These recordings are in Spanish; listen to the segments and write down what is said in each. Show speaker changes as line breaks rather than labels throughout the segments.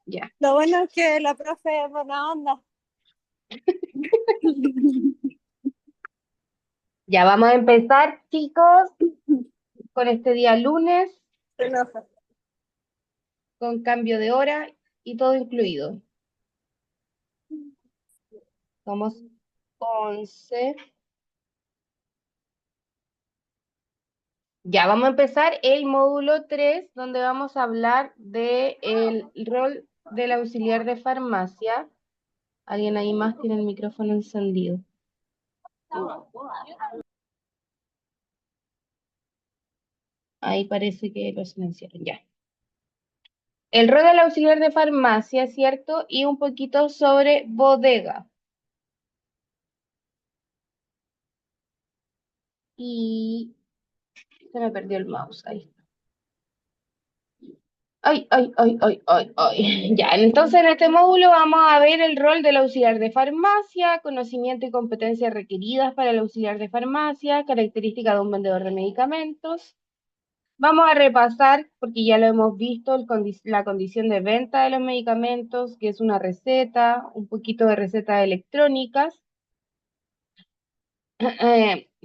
Ya.
Lo bueno es que la profe es buena onda.
Ya vamos a empezar, chicos, con este día lunes,
Se enoja.
con cambio de hora y todo incluido. Somos 11. Ya, vamos a empezar el módulo 3, donde vamos a hablar de el rol del auxiliar de farmacia. ¿Alguien ahí más tiene el micrófono encendido? Ahí parece que lo silenciaron, ya. El rol del auxiliar de farmacia, ¿cierto? Y un poquito sobre bodega. Y se me perdió el mouse ahí. Ay, ay, ay, ay, ay, ay. Ya, entonces en este módulo vamos a ver el rol del auxiliar de farmacia, conocimiento y competencias requeridas para el auxiliar de farmacia, características de un vendedor de medicamentos. Vamos a repasar, porque ya lo hemos visto, la condición de venta de los medicamentos, que es una receta, un poquito de recetas electrónicas,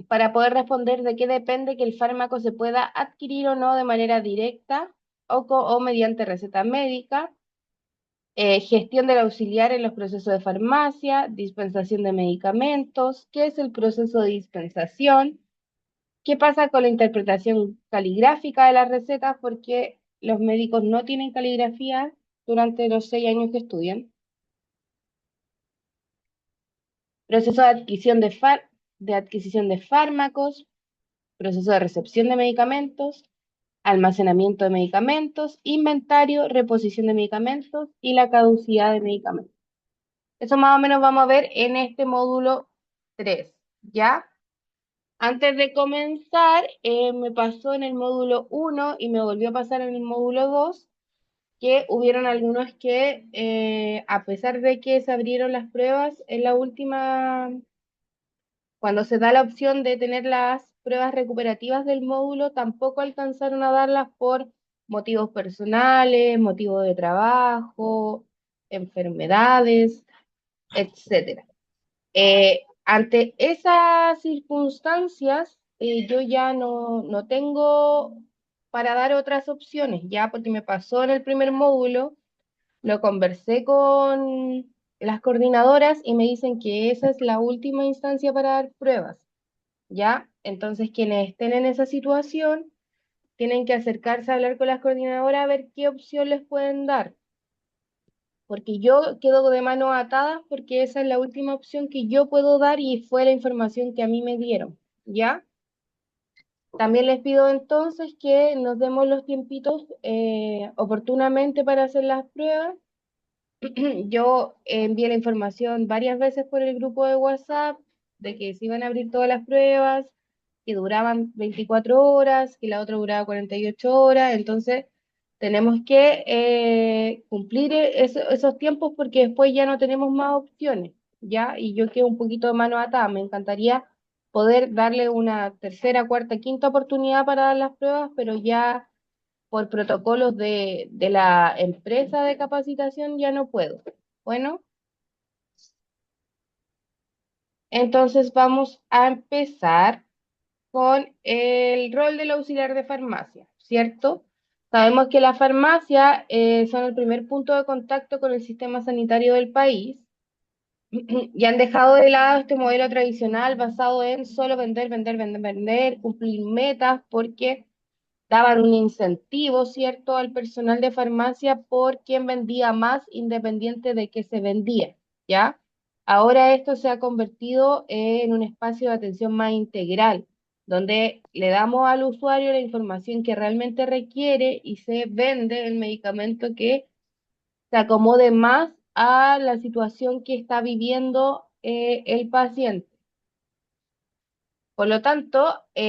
para poder responder de qué depende que el fármaco se pueda adquirir o no de manera directa o mediante receta médica. Gestión del auxiliar en los procesos de farmacia, dispensación de medicamentos, qué es el proceso de dispensación, qué pasa con la interpretación caligráfica de las recetas, porque los médicos no tienen caligrafía durante los 6 años que estudian, proceso de adquisición de fármacos, proceso de recepción de medicamentos, almacenamiento de medicamentos, inventario, reposición de medicamentos y la caducidad de medicamentos. Eso más o menos vamos a ver en este módulo 3, ¿ya? Antes de comenzar, me pasó en el módulo 1 y me volvió a pasar en el módulo 2 que hubieron algunos que, a pesar de que se abrieron las pruebas, en la última, cuando se da la opción de tener las pruebas recuperativas del módulo, tampoco alcanzaron a darlas por motivos personales, motivos de trabajo, enfermedades, etcétera. Ante esas circunstancias, yo ya no tengo para dar otras opciones, ya porque me pasó en el primer módulo, lo conversé con las coordinadoras y me dicen que esa es la última instancia para dar pruebas, ¿ya? Entonces, quienes estén en esa situación tienen que acercarse a hablar con las coordinadoras a ver qué opción les pueden dar, porque yo quedo de manos atadas porque esa es la última opción que yo puedo dar y fue la información que a mí me dieron, ¿ya? También les pido entonces que nos demos los tiempitos oportunamente para hacer las pruebas. Yo envié la información varias veces por el grupo de WhatsApp de que se iban a abrir todas las pruebas, que duraban 24 horas, que la otra duraba 48 horas, entonces tenemos que cumplir esos tiempos porque después ya no tenemos más opciones, ¿ya? Y yo quedo un poquito de mano atada, me encantaría poder darle una tercera, cuarta, quinta oportunidad para dar las pruebas, pero ya por protocolos de la empresa de capacitación ya no puedo. Bueno, entonces vamos a empezar con el rol del auxiliar de farmacia, ¿cierto? Sabemos que las farmacias son el primer punto de contacto con el sistema sanitario del país y han dejado de lado este modelo tradicional basado en solo vender, vender, vender, vender, cumplir metas, porque daban un incentivo, ¿cierto?, al personal de farmacia por quien vendía más independiente de que se vendía, ¿ya? Ahora esto se ha convertido en un espacio de atención más integral, donde le damos al usuario la información que realmente requiere y se vende el medicamento que se acomode más a la situación que está viviendo el paciente. Por lo tanto,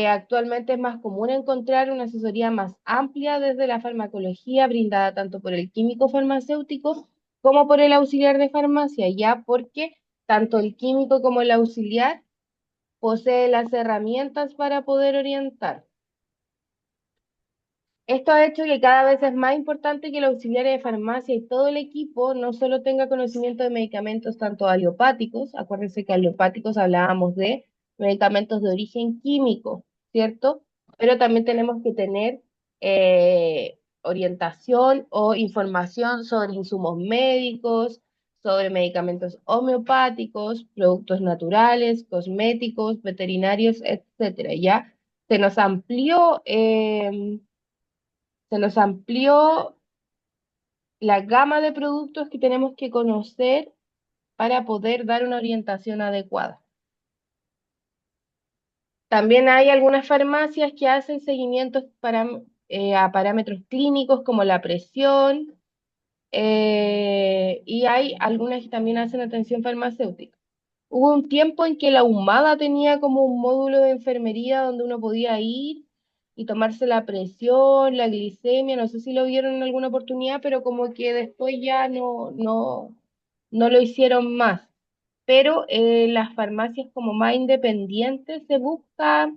actualmente es más común encontrar una asesoría más amplia desde la farmacología, brindada tanto por el químico farmacéutico como por el auxiliar de farmacia, ya porque tanto el químico como el auxiliar posee las herramientas para poder orientar. Esto ha hecho que cada vez es más importante que el auxiliar de farmacia y todo el equipo no solo tenga conocimiento de medicamentos tanto aliopáticos, acuérdense que aliopáticos hablábamos de medicamentos de origen químico, ¿cierto? Pero también tenemos que tener orientación o información sobre insumos médicos, sobre medicamentos homeopáticos, productos naturales, cosméticos, veterinarios, etcétera. Ya se nos amplió. Se nos amplió la gama de productos que tenemos que conocer para poder dar una orientación adecuada. También hay algunas farmacias que hacen seguimientos a parámetros clínicos como la presión, y hay algunas que también hacen atención farmacéutica. Hubo un tiempo en que la Humada tenía como un módulo de enfermería donde uno podía ir y tomarse la presión, la glicemia, no sé si lo vieron en alguna oportunidad, pero como que después ya no lo hicieron más. Pero las farmacias como más independientes se busca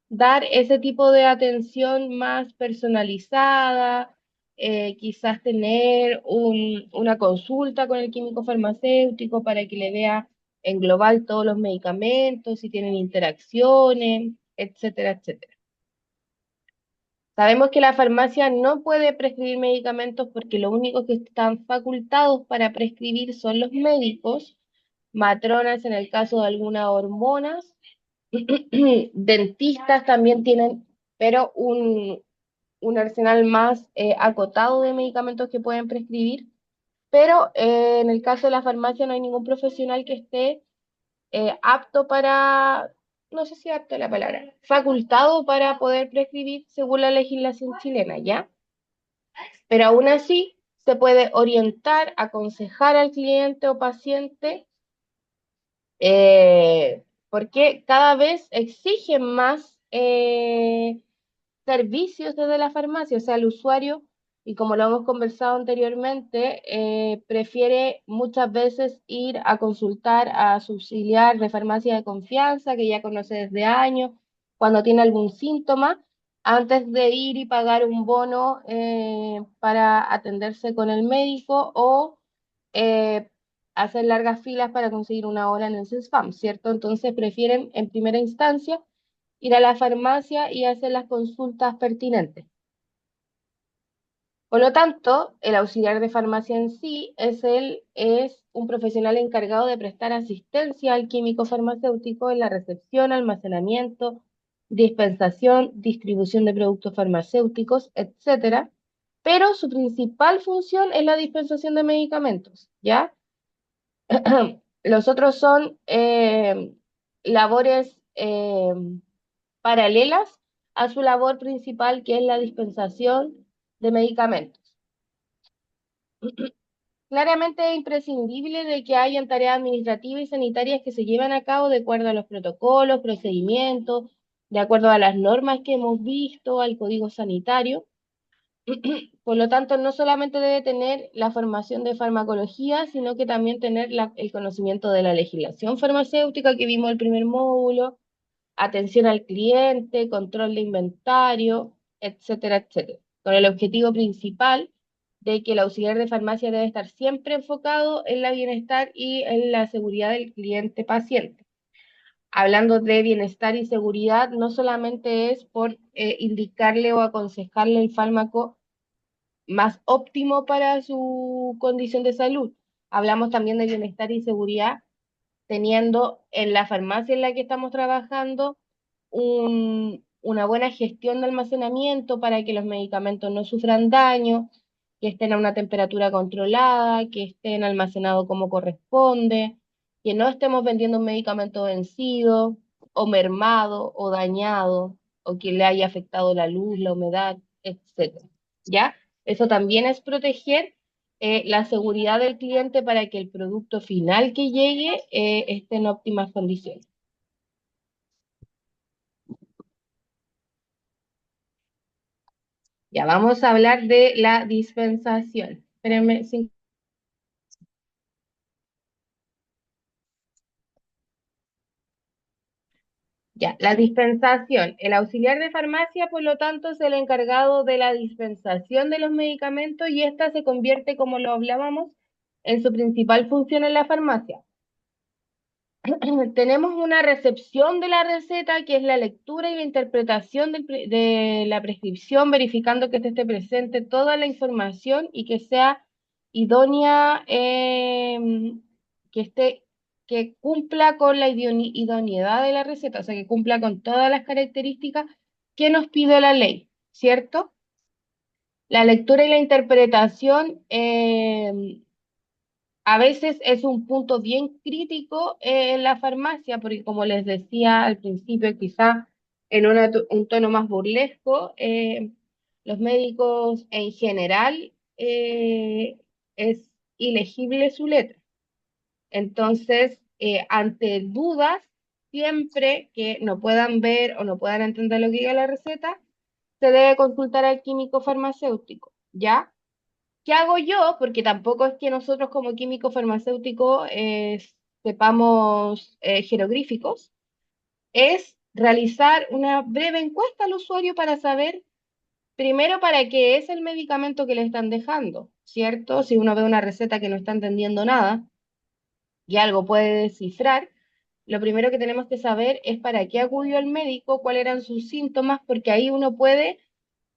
dar ese tipo de atención más personalizada, quizás tener una consulta con el químico farmacéutico para que le vea en global todos los medicamentos, si tienen interacciones, etcétera, etcétera. Sabemos que la farmacia no puede prescribir medicamentos porque lo único que están facultados para prescribir son los médicos, matronas en el caso de algunas hormonas, dentistas también tienen, pero un arsenal más acotado de medicamentos que pueden prescribir. Pero en el caso de la farmacia no hay ningún profesional que esté apto para, no sé si apto es la palabra, facultado para poder prescribir según la legislación chilena, ¿ya? Pero aún así se puede orientar, aconsejar al cliente o paciente, porque cada vez exigen más servicios desde la farmacia, o sea, el usuario, y como lo hemos conversado anteriormente, prefiere muchas veces ir a consultar a su auxiliar de farmacia de confianza, que ya conoce desde años, cuando tiene algún síntoma, antes de ir y pagar un bono para atenderse con el médico o eh, hacer largas filas para conseguir una hora en el CESFAM, ¿cierto? Entonces prefieren en primera instancia ir a la farmacia y hacer las consultas pertinentes. Por lo tanto, el auxiliar de farmacia en sí es un profesional encargado de prestar asistencia al químico farmacéutico en la recepción, almacenamiento, dispensación, distribución de productos farmacéuticos, etcétera. Pero su principal función es la dispensación de medicamentos, ¿ya? Los otros son labores paralelas a su labor principal, que es la dispensación de medicamentos. Claramente es imprescindible de que hayan tareas administrativas y sanitarias que se lleven a cabo de acuerdo a los protocolos, procedimientos, de acuerdo a las normas que hemos visto, al código sanitario. Por lo tanto, no solamente debe tener la formación de farmacología, sino que también tener el conocimiento de la legislación farmacéutica que vimos en el primer módulo, atención al cliente, control de inventario, etcétera, etcétera. Con el objetivo principal de que el auxiliar de farmacia debe estar siempre enfocado en la bienestar y en la seguridad del cliente paciente. Hablando de bienestar y seguridad, no solamente es por indicarle o aconsejarle el fármaco más óptimo para su condición de salud. Hablamos también de bienestar y seguridad teniendo en la farmacia en la que estamos trabajando una buena gestión de almacenamiento para que los medicamentos no sufran daño, que estén a una temperatura controlada, que estén almacenados como corresponde, que no estemos vendiendo un medicamento vencido o mermado o dañado o que le haya afectado la luz, la humedad, etcétera. ¿Ya? Eso también es proteger la seguridad del cliente para que el producto final que llegue esté en óptimas condiciones. Ya vamos a hablar de la dispensación. Espérenme, Ya, la dispensación. El auxiliar de farmacia, por lo tanto, es el encargado de la dispensación de los medicamentos y esta se convierte, como lo hablábamos, en su principal función en la farmacia. Tenemos una recepción de la receta, que es la lectura y la interpretación de la prescripción, verificando que esté presente toda la información y que sea idónea, que esté, que cumpla con la idoneidad de la receta, o sea, que cumpla con todas las características que nos pide la ley, ¿cierto? La lectura y la interpretación, a veces es un punto bien crítico en la farmacia, porque como les decía al principio, quizá en un tono más burlesco, los médicos en general es ilegible su letra. Entonces, ante dudas, siempre que no puedan ver o no puedan entender lo que diga la receta, se debe consultar al químico farmacéutico, ¿ya? ¿Qué hago yo? Porque tampoco es que nosotros como químico farmacéutico sepamos jeroglíficos, es realizar una breve encuesta al usuario para saber, primero, para qué es el medicamento que le están dejando, ¿cierto? Si uno ve una receta que no está entendiendo nada y algo puede descifrar, lo primero que tenemos que saber es para qué acudió el médico, cuáles eran sus síntomas, porque ahí uno puede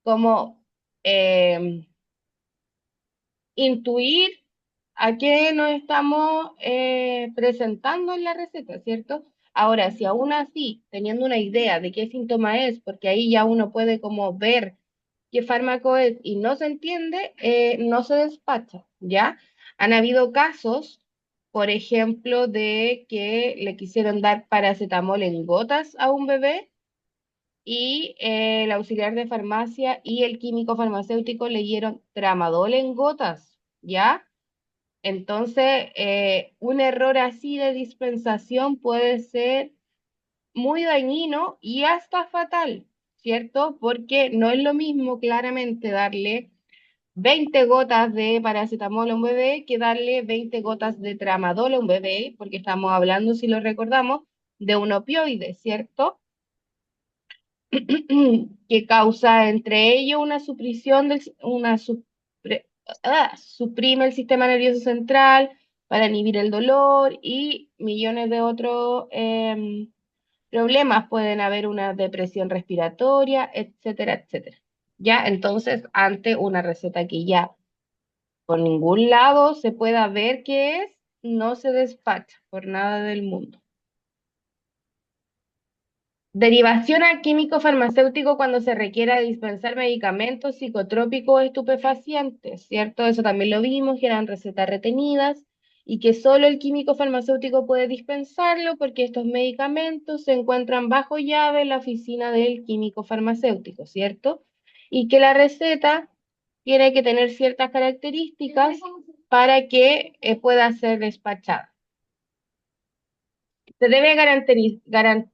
como em, intuir a qué nos estamos presentando en la receta, ¿cierto? Ahora, si aún así, teniendo una idea de qué síntoma es, porque ahí ya uno puede como ver qué fármaco es y no se entiende, no se despacha, ¿ya? Han habido casos, por ejemplo, de que le quisieron dar paracetamol en gotas a un bebé y el auxiliar de farmacia y el químico farmacéutico le dieron tramadol en gotas, ¿ya? Entonces, un error así de dispensación puede ser muy dañino y hasta fatal, ¿cierto? Porque no es lo mismo claramente darle 20 gotas de paracetamol a un bebé que darle 20 gotas de tramadol a un bebé, porque estamos hablando, si lo recordamos, de un opioide, ¿cierto? Que causa entre ellos una supresión suprime el sistema nervioso central para inhibir el dolor y millones de otros problemas. Pueden haber una depresión respiratoria, etcétera, etcétera. Ya, entonces, ante una receta que ya por ningún lado se pueda ver qué es, no se despacha por nada del mundo. Derivación al químico farmacéutico cuando se requiera dispensar medicamentos psicotrópicos o estupefacientes, ¿cierto? Eso también lo vimos, que eran recetas retenidas y que solo el químico farmacéutico puede dispensarlo porque estos medicamentos se encuentran bajo llave en la oficina del químico farmacéutico, ¿cierto? Y que la receta tiene que tener ciertas características para que pueda ser despachada. Se debe garantizar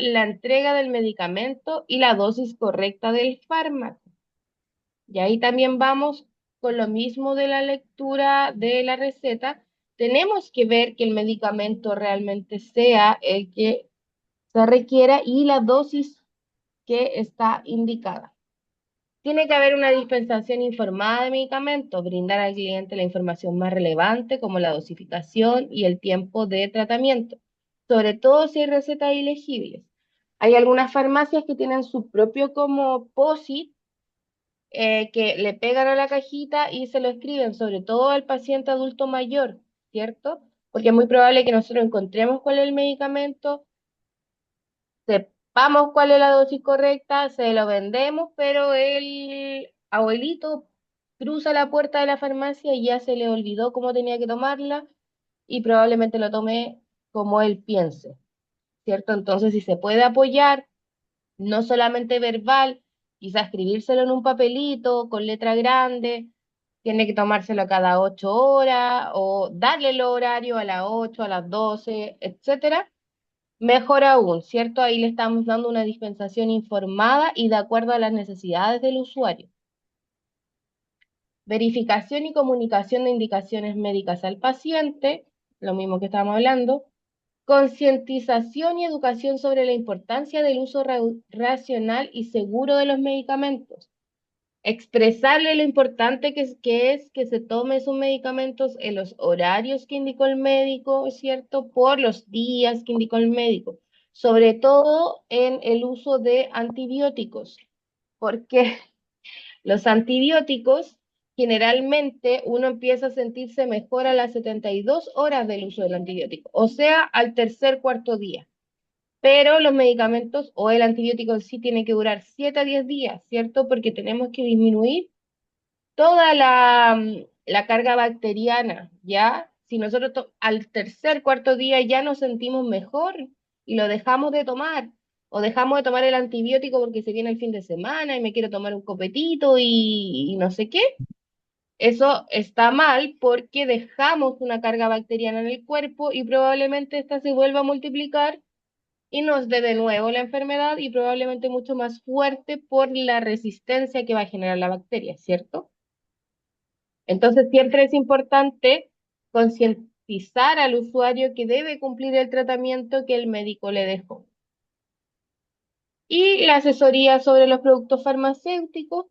la entrega del medicamento y la dosis correcta del fármaco. Y ahí también vamos con lo mismo de la lectura de la receta. Tenemos que ver que el medicamento realmente sea el que se requiera y la dosis que está indicada. Tiene que haber una dispensación informada de medicamentos, brindar al cliente la información más relevante como la dosificación y el tiempo de tratamiento, sobre todo si hay recetas ilegibles. Hay algunas farmacias que tienen su propio como POSIT, que le pegan a la cajita y se lo escriben, sobre todo al paciente adulto mayor, ¿cierto? Porque es muy probable que nosotros encontremos cuál es el medicamento, sepamos cuál es la dosis correcta, se lo vendemos, pero el abuelito cruza la puerta de la farmacia y ya se le olvidó cómo tenía que tomarla y probablemente lo tome como él piense, ¿cierto? Entonces, si se puede apoyar, no solamente verbal, quizás escribírselo en un papelito con letra grande, tiene que tomárselo cada 8 horas o darle el horario a las 8, a las 12, etcétera. Mejor aún, ¿cierto? Ahí le estamos dando una dispensación informada y de acuerdo a las necesidades del usuario. Verificación y comunicación de indicaciones médicas al paciente, lo mismo que estábamos hablando. Concientización y educación sobre la importancia del uso racional y seguro de los medicamentos. Expresarle lo importante que es que se tome sus medicamentos en los horarios que indicó el médico, ¿cierto? Por los días que indicó el médico. Sobre todo en el uso de antibióticos, porque los antibióticos, generalmente uno empieza a sentirse mejor a las 72 horas del uso del antibiótico, o sea, al tercer, cuarto día. Pero los medicamentos o el antibiótico en sí tiene que durar 7 a 10 días, ¿cierto? Porque tenemos que disminuir toda la carga bacteriana, ¿ya? Si nosotros al tercer, cuarto día ya nos sentimos mejor y lo dejamos de tomar, o dejamos de tomar el antibiótico porque se viene el fin de semana y me quiero tomar un copetito y no sé qué, eso está mal porque dejamos una carga bacteriana en el cuerpo y probablemente esta se vuelva a multiplicar y nos dé de nuevo la enfermedad y probablemente mucho más fuerte por la resistencia que va a generar la bacteria, ¿cierto? Entonces, siempre es importante concientizar al usuario que debe cumplir el tratamiento que el médico le dejó. Y la asesoría sobre los productos farmacéuticos,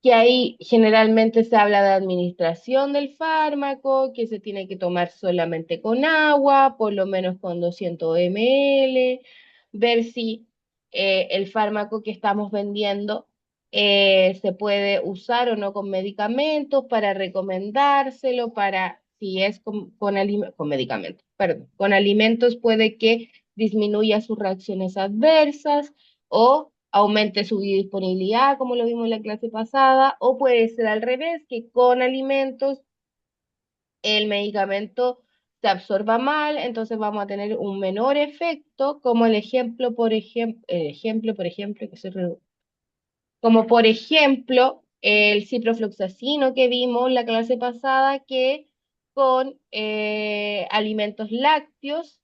que ahí generalmente se habla de administración del fármaco, que se tiene que tomar solamente con agua, por lo menos con 200 ml, ver si el fármaco que estamos vendiendo se puede usar o no con medicamentos, para recomendárselo, para si es con medicamentos, perdón, con alimentos puede que disminuya sus reacciones adversas o aumente su biodisponibilidad, como lo vimos en la clase pasada, o puede ser al revés, que con alimentos el medicamento se absorba mal, entonces vamos a tener un menor efecto, como el ejemplo, que como por ejemplo el ciprofloxacino que vimos en la clase pasada, que con alimentos lácteos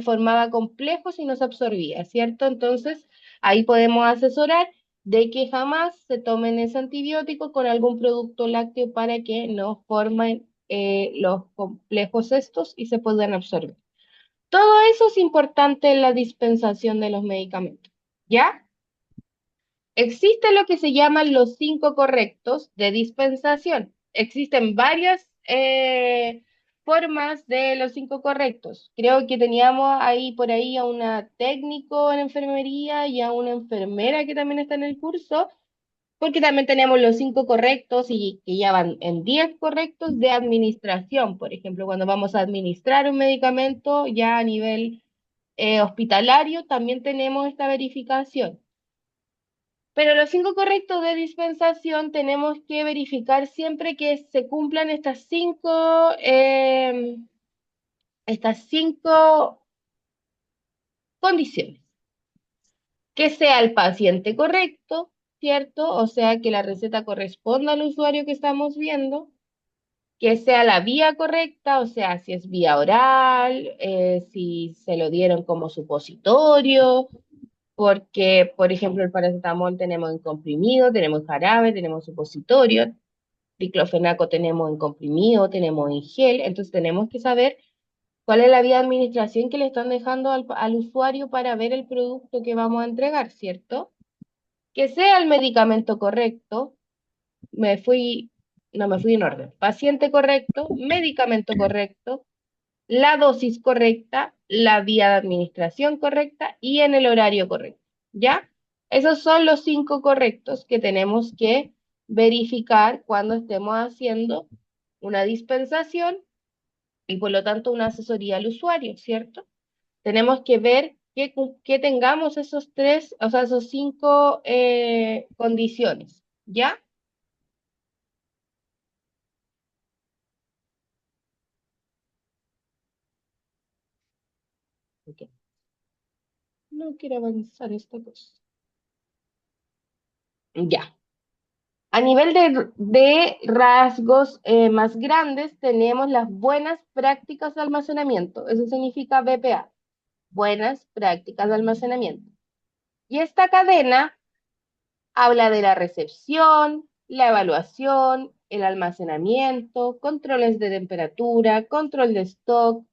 formaba complejos y no se absorbía, ¿cierto? Entonces ahí podemos asesorar de que jamás se tomen ese antibiótico con algún producto lácteo para que no formen los complejos estos y se puedan absorber. Todo eso es importante en la dispensación de los medicamentos, ¿ya? Existe lo que se llaman los 5 correctos de dispensación. Existen varias formas de los 5 correctos. Creo que teníamos ahí por ahí a una técnico en enfermería y a una enfermera que también está en el curso, porque también tenemos los 5 correctos y que ya van en 10 correctos de administración. Por ejemplo, cuando vamos a administrar un medicamento ya a nivel hospitalario, también tenemos esta verificación. Pero los 5 correctos de dispensación tenemos que verificar siempre que se cumplan estas cinco condiciones. Que sea el paciente correcto, ¿cierto? O sea, que la receta corresponda al usuario que estamos viendo. Que sea la vía correcta, o sea, si es vía oral, si se lo dieron como supositorio, porque, por ejemplo, el paracetamol tenemos en comprimido, tenemos en jarabe, tenemos supositorio, diclofenaco tenemos en comprimido, tenemos en gel, entonces tenemos que saber cuál es la vía de administración que le están dejando al usuario para ver el producto que vamos a entregar, ¿cierto? Que sea el medicamento correcto, me fui, no me fui en orden, paciente correcto, medicamento correcto, la dosis correcta, la vía de administración correcta y en el horario correcto, ¿ya? Esos son los 5 correctos que tenemos que verificar cuando estemos haciendo una dispensación y por lo tanto una asesoría al usuario, ¿cierto? Tenemos que ver que tengamos esos tres, o sea, esos 5 condiciones, ¿ya? Ok. No quiero avanzar esta cosa. Ya. A nivel de rasgos más grandes, tenemos las buenas prácticas de almacenamiento. Eso significa BPA, buenas prácticas de almacenamiento. Y esta cadena habla de la recepción, la evaluación, el almacenamiento, controles de temperatura, control de stock,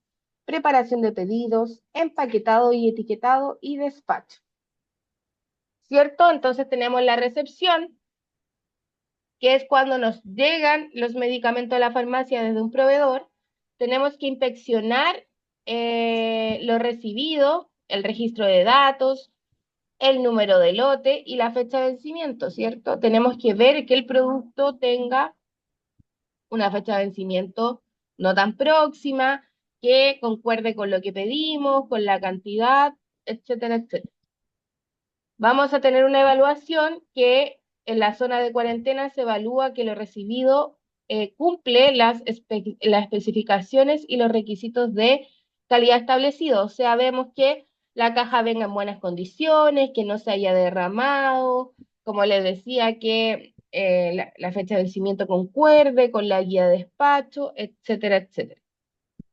preparación de pedidos, empaquetado y etiquetado y despacho. ¿Cierto? Entonces tenemos la recepción, que es cuando nos llegan los medicamentos a la farmacia desde un proveedor. Tenemos que inspeccionar lo recibido, el registro de datos, el número de lote y la fecha de vencimiento, ¿cierto? Tenemos que ver que el producto tenga una fecha de vencimiento no tan próxima, que concuerde con lo que pedimos, con la cantidad, etcétera, etcétera. Vamos a tener una evaluación que en la zona de cuarentena se evalúa que lo recibido cumple las especificaciones y los requisitos de calidad establecidos. O sea, vemos que la caja venga en buenas condiciones, que no se haya derramado, como les decía, que la fecha de vencimiento concuerde con la guía de despacho, etcétera, etcétera.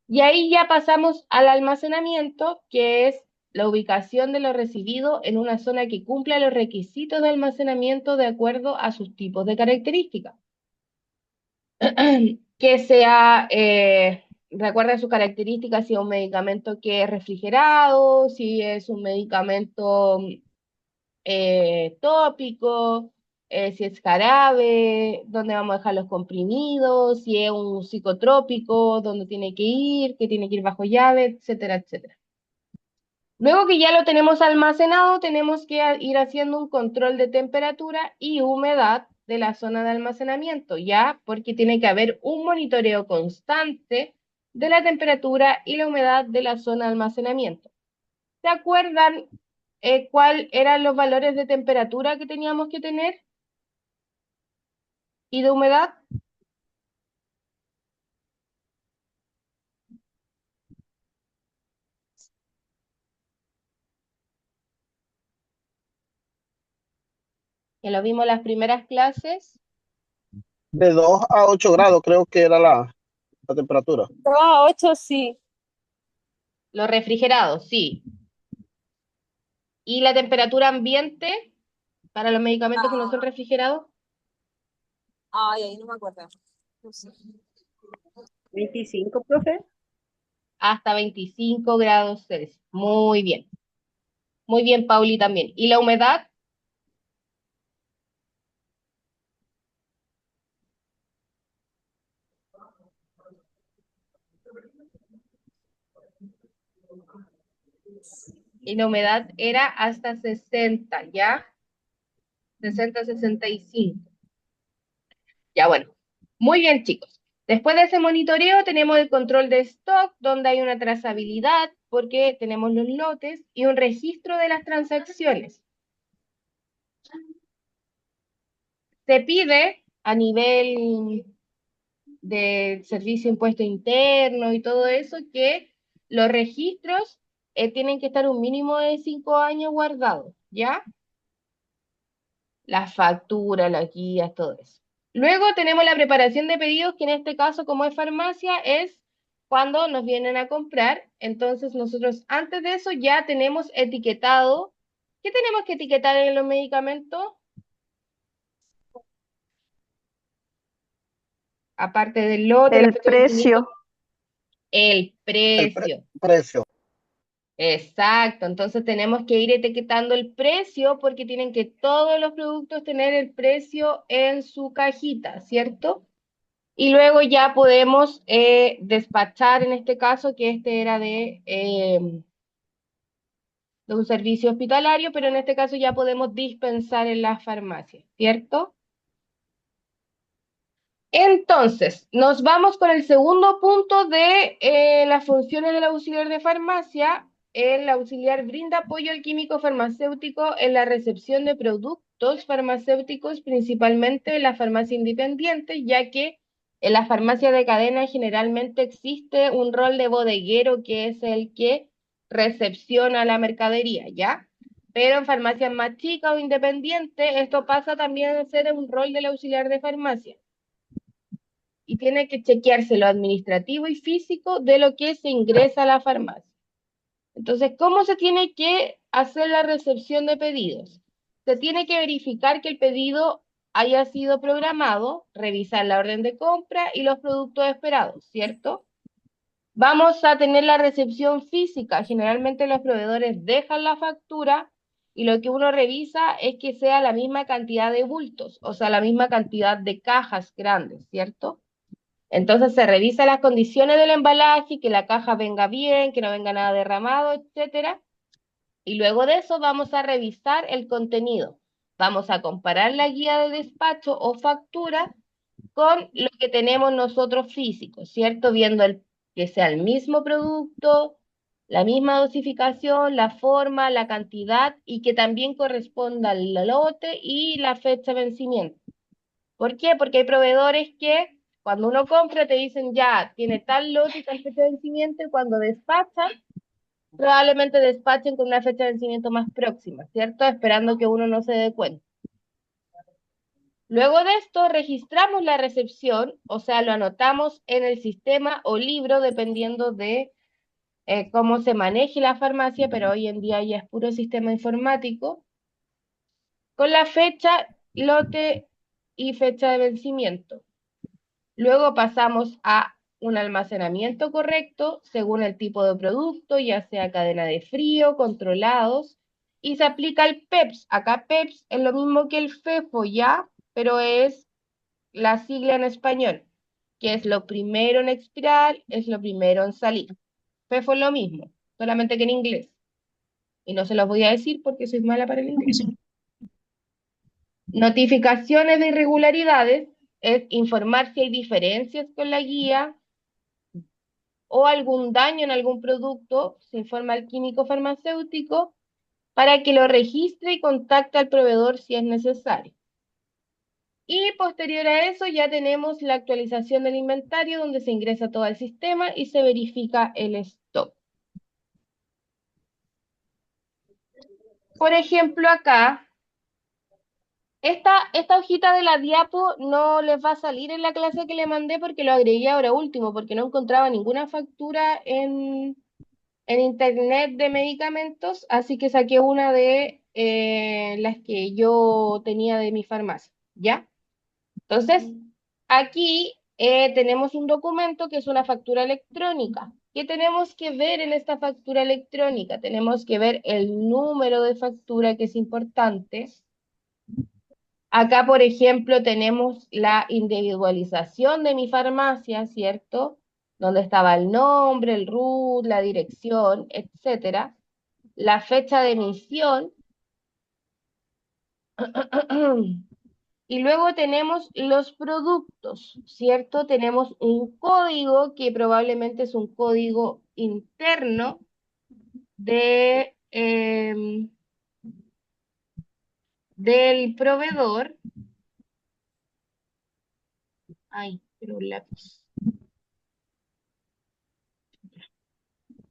Y ahí ya pasamos al almacenamiento, que es la ubicación de lo recibido en una zona que cumpla los requisitos de almacenamiento de acuerdo a sus tipos de características. Que sea, de acuerdo a sus características, si es un medicamento que es refrigerado, si es un medicamento tópico, si es jarabe, dónde vamos a dejar los comprimidos, si es un psicotrópico, dónde tiene que tiene que ir bajo llave, etcétera, etcétera. Luego que ya lo tenemos almacenado, tenemos que ir haciendo un control de temperatura y humedad de la zona de almacenamiento, ¿ya? Porque tiene que haber un monitoreo constante de la temperatura y la humedad de la zona de almacenamiento. ¿Se acuerdan cuáles eran los valores de temperatura que teníamos que tener y de humedad? Que lo vimos en las primeras clases.
De 2 a 8 grados creo que era la temperatura.
2 a 8, sí.
Los refrigerados, sí. ¿Y la temperatura ambiente para los medicamentos que no son refrigerados?
Ay, ahí no me acuerdo. No sé.
25, profe.
Hasta 25 grados Celsius. Muy bien. Muy bien, Pauli, también. ¿Y la humedad? Y la humedad era hasta 60, ¿ya? 60, 65. Ya, bueno. Muy bien, chicos. Después de ese monitoreo tenemos el control de stock, donde hay una trazabilidad, porque tenemos los lotes, y un registro de las transacciones. Se pide a nivel de servicio de impuesto interno y todo eso, que los registros tienen que estar un mínimo de 5 años guardados, ¿ya? Las facturas, las guías, todo eso. Luego tenemos la preparación de pedidos, que en este caso, como es farmacia, es cuando nos vienen a comprar. Entonces nosotros antes de eso ya tenemos etiquetado. ¿Qué tenemos que etiquetar en los medicamentos? Aparte del lote, la
El
fecha de vencimiento,
precio.
el
El
precio.
precio.
Exacto, entonces tenemos que ir etiquetando el precio porque tienen que todos los productos tener el precio en su cajita, ¿cierto? Y luego ya podemos despachar, en este caso, que este era de un servicio hospitalario, pero en este caso ya podemos dispensar en las farmacias, ¿cierto? Entonces, nos vamos con el segundo punto de las funciones del auxiliar de farmacia. El auxiliar brinda apoyo al químico farmacéutico en la recepción de productos farmacéuticos, principalmente en la farmacia independiente, ya que en la farmacia de cadena generalmente existe un rol de bodeguero, que es el que recepciona la mercadería, ¿ya? Pero en farmacias más chicas o independientes, esto pasa también a ser un rol del auxiliar de farmacia y tiene que chequearse lo administrativo y físico de lo que se ingresa a la farmacia. Entonces, ¿cómo se tiene que hacer la recepción de pedidos? Se tiene que verificar que el pedido haya sido programado, revisar la orden de compra y los productos esperados, ¿cierto? Vamos a tener la recepción física. Generalmente los proveedores dejan la factura y lo que uno revisa es que sea la misma cantidad de bultos, o sea, la misma cantidad de cajas grandes, ¿cierto? Entonces se revisa las condiciones del embalaje, que la caja venga bien, que no venga nada derramado, etcétera. Y luego de eso vamos a revisar el contenido. Vamos a comparar la guía de despacho o factura con lo que tenemos nosotros físicos, ¿cierto? Viendo que sea el mismo producto, la misma dosificación, la forma, la cantidad y que también corresponda al lote y la fecha de vencimiento. ¿Por qué? Porque hay proveedores que cuando uno compra te dicen ya, tiene tal lote y tal fecha de vencimiento y cuando despachan, probablemente despachen con una fecha de vencimiento más próxima, ¿cierto? Esperando que uno no se dé cuenta. Luego de esto, registramos la recepción, o sea, lo anotamos en el sistema o libro, dependiendo de cómo se maneje la farmacia, pero hoy en día ya es puro sistema informático, con la fecha, lote y fecha de vencimiento. Luego pasamos a un almacenamiento correcto según el tipo de producto, ya sea cadena de frío, controlados, y se aplica el PEPS. Acá PEPS es lo mismo que el FEFO ya, pero es la sigla en español, que es lo primero en expirar, es lo primero en salir. FEFO es lo mismo, solamente que en inglés. Y no se los voy a decir porque soy mala para el inglés. Notificaciones de irregularidades es informar si hay diferencias con la guía o algún daño en algún producto, se informa al químico farmacéutico para que lo registre y contacte al proveedor si es necesario. Y posterior a eso ya tenemos la actualización del inventario donde se ingresa todo el sistema y se verifica el stock. Por ejemplo, acá, esta hojita de la diapo no les va a salir en la clase que le mandé porque lo agregué ahora último, porque no encontraba ninguna factura en internet de medicamentos, así que saqué una de las que yo tenía de mi farmacia, ¿ya? Entonces, aquí tenemos un documento que es una factura electrónica. ¿Qué tenemos que ver en esta factura electrónica? Tenemos que ver el número de factura, que es importante. Acá, por ejemplo, tenemos la individualización de mi farmacia, ¿cierto? Donde estaba el nombre, el RUT, la dirección, etcétera. La fecha de emisión. Y luego tenemos los productos, ¿cierto? Tenemos un código que probablemente es un código interno de, del proveedor. Ay, pero un lápiz.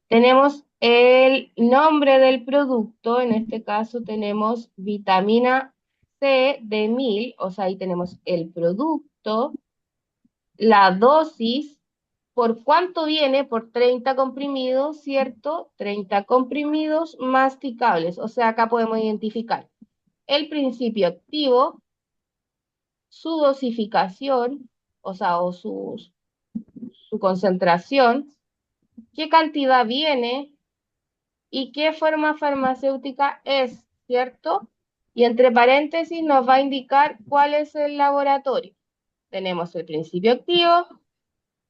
Tenemos el nombre del producto, en este caso tenemos vitamina C de 1000, o sea, ahí tenemos el producto, la dosis, por cuánto viene, por 30 comprimidos, ¿cierto? 30 comprimidos masticables, o sea, acá podemos identificar el principio activo, su dosificación, o sea, su concentración, qué cantidad viene y qué forma farmacéutica es, ¿cierto? Y entre paréntesis nos va a indicar cuál es el laboratorio. Tenemos el principio activo,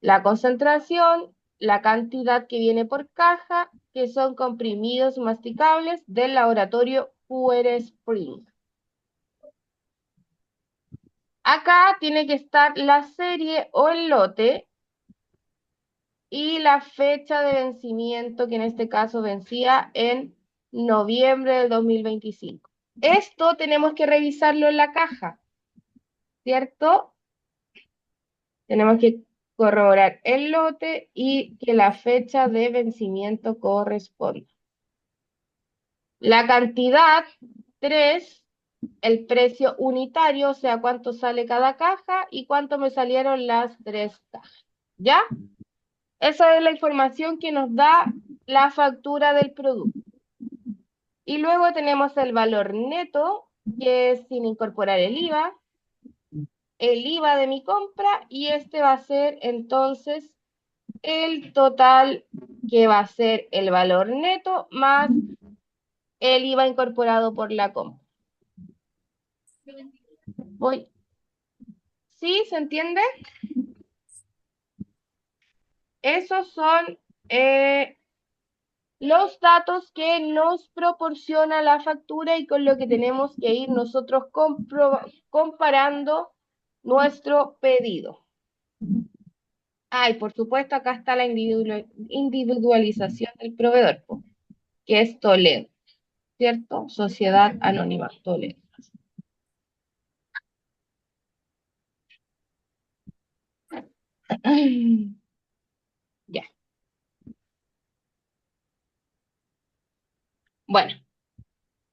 la concentración, la cantidad que viene por caja, que son comprimidos masticables del laboratorio QR Spring. Acá tiene que estar la serie o el lote y la fecha de vencimiento, que en este caso vencía en noviembre del 2025. Esto tenemos que revisarlo en la caja, ¿cierto? Tenemos que corroborar el lote y que la fecha de vencimiento corresponda. La cantidad, 3, el precio unitario, o sea, cuánto sale cada caja y cuánto me salieron las 3 cajas. ¿Ya? Esa es la información que nos da la factura del producto. Y luego tenemos el valor neto, que es sin incorporar el IVA de mi compra, y este va a ser entonces el total que va a ser el valor neto más el IVA incorporado por la compra. Voy. ¿Sí? ¿Se entiende? Esos son los datos que nos proporciona la factura y con lo que tenemos que ir nosotros comparando nuestro pedido. Ah, y por supuesto acá está la individualización del proveedor, que es Toledo, ¿cierto? Sociedad Anónima Toledo. Ya. Bueno,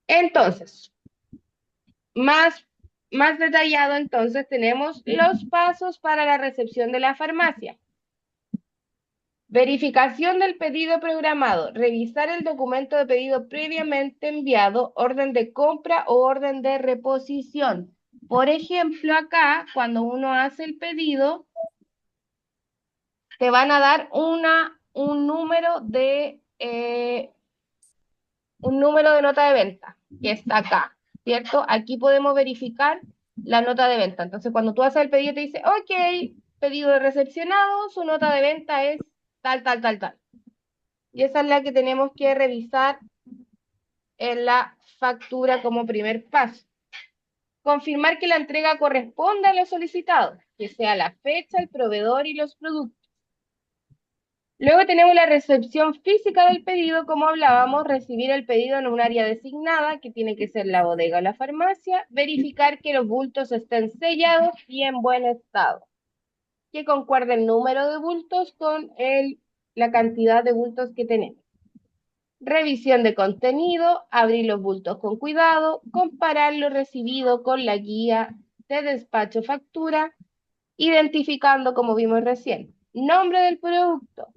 entonces, más detallado, entonces tenemos los pasos para la recepción de la farmacia. Verificación del pedido programado. Revisar el documento de pedido previamente enviado, orden de compra o orden de reposición. Por ejemplo, acá, cuando uno hace el pedido, te van a dar un número de nota de venta, que está acá, ¿cierto? Aquí podemos verificar la nota de venta. Entonces, cuando tú haces el pedido, te dice, ok, pedido de recepcionado, su nota de venta es tal, tal, tal, tal. Y esa es la que tenemos que revisar en la factura como primer paso. Confirmar que la entrega corresponda a lo solicitado, que sea la fecha, el proveedor y los productos. Luego tenemos la recepción física del pedido, como hablábamos, recibir el pedido en un área designada, que tiene que ser la bodega o la farmacia, verificar que los bultos estén sellados y en buen estado, que concuerde el número de bultos con la cantidad de bultos que tenemos. Revisión de contenido, abrir los bultos con cuidado, comparar lo recibido con la guía de despacho factura, identificando, como vimos recién, nombre del producto,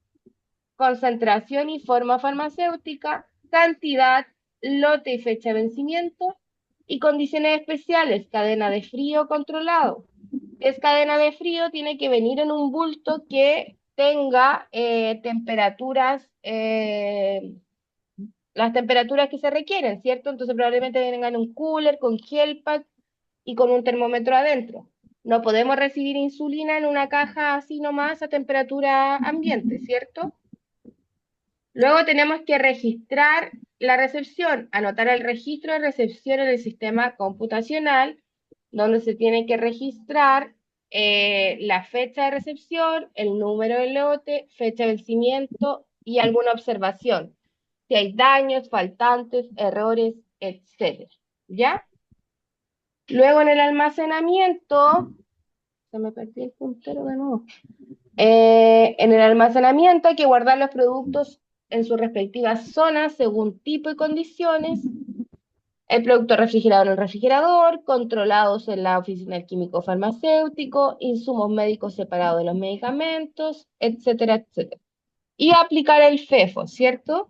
concentración y forma farmacéutica, cantidad, lote y fecha de vencimiento, y condiciones especiales, cadena de frío controlado. Es cadena de frío, tiene que venir en un bulto que tenga temperaturas, las temperaturas que se requieren, ¿cierto? Entonces probablemente vengan un cooler con gel pack y con un termómetro adentro. No podemos recibir insulina en una caja así nomás a temperatura ambiente, ¿cierto? Luego tenemos que registrar la recepción, anotar el registro de recepción en el sistema computacional, donde se tiene que registrar la fecha de recepción, el número del lote, fecha de vencimiento y alguna observación. Si hay daños, faltantes, errores, etc. ¿Ya? Luego en el almacenamiento, se me perdió el puntero de nuevo. En el almacenamiento hay que guardar los productos en sus respectivas zonas según tipo y condiciones. El producto refrigerado en el refrigerador, controlados en la oficina del químico farmacéutico, insumos médicos separados de los medicamentos, etcétera, etcétera. Y aplicar el FEFO, ¿cierto?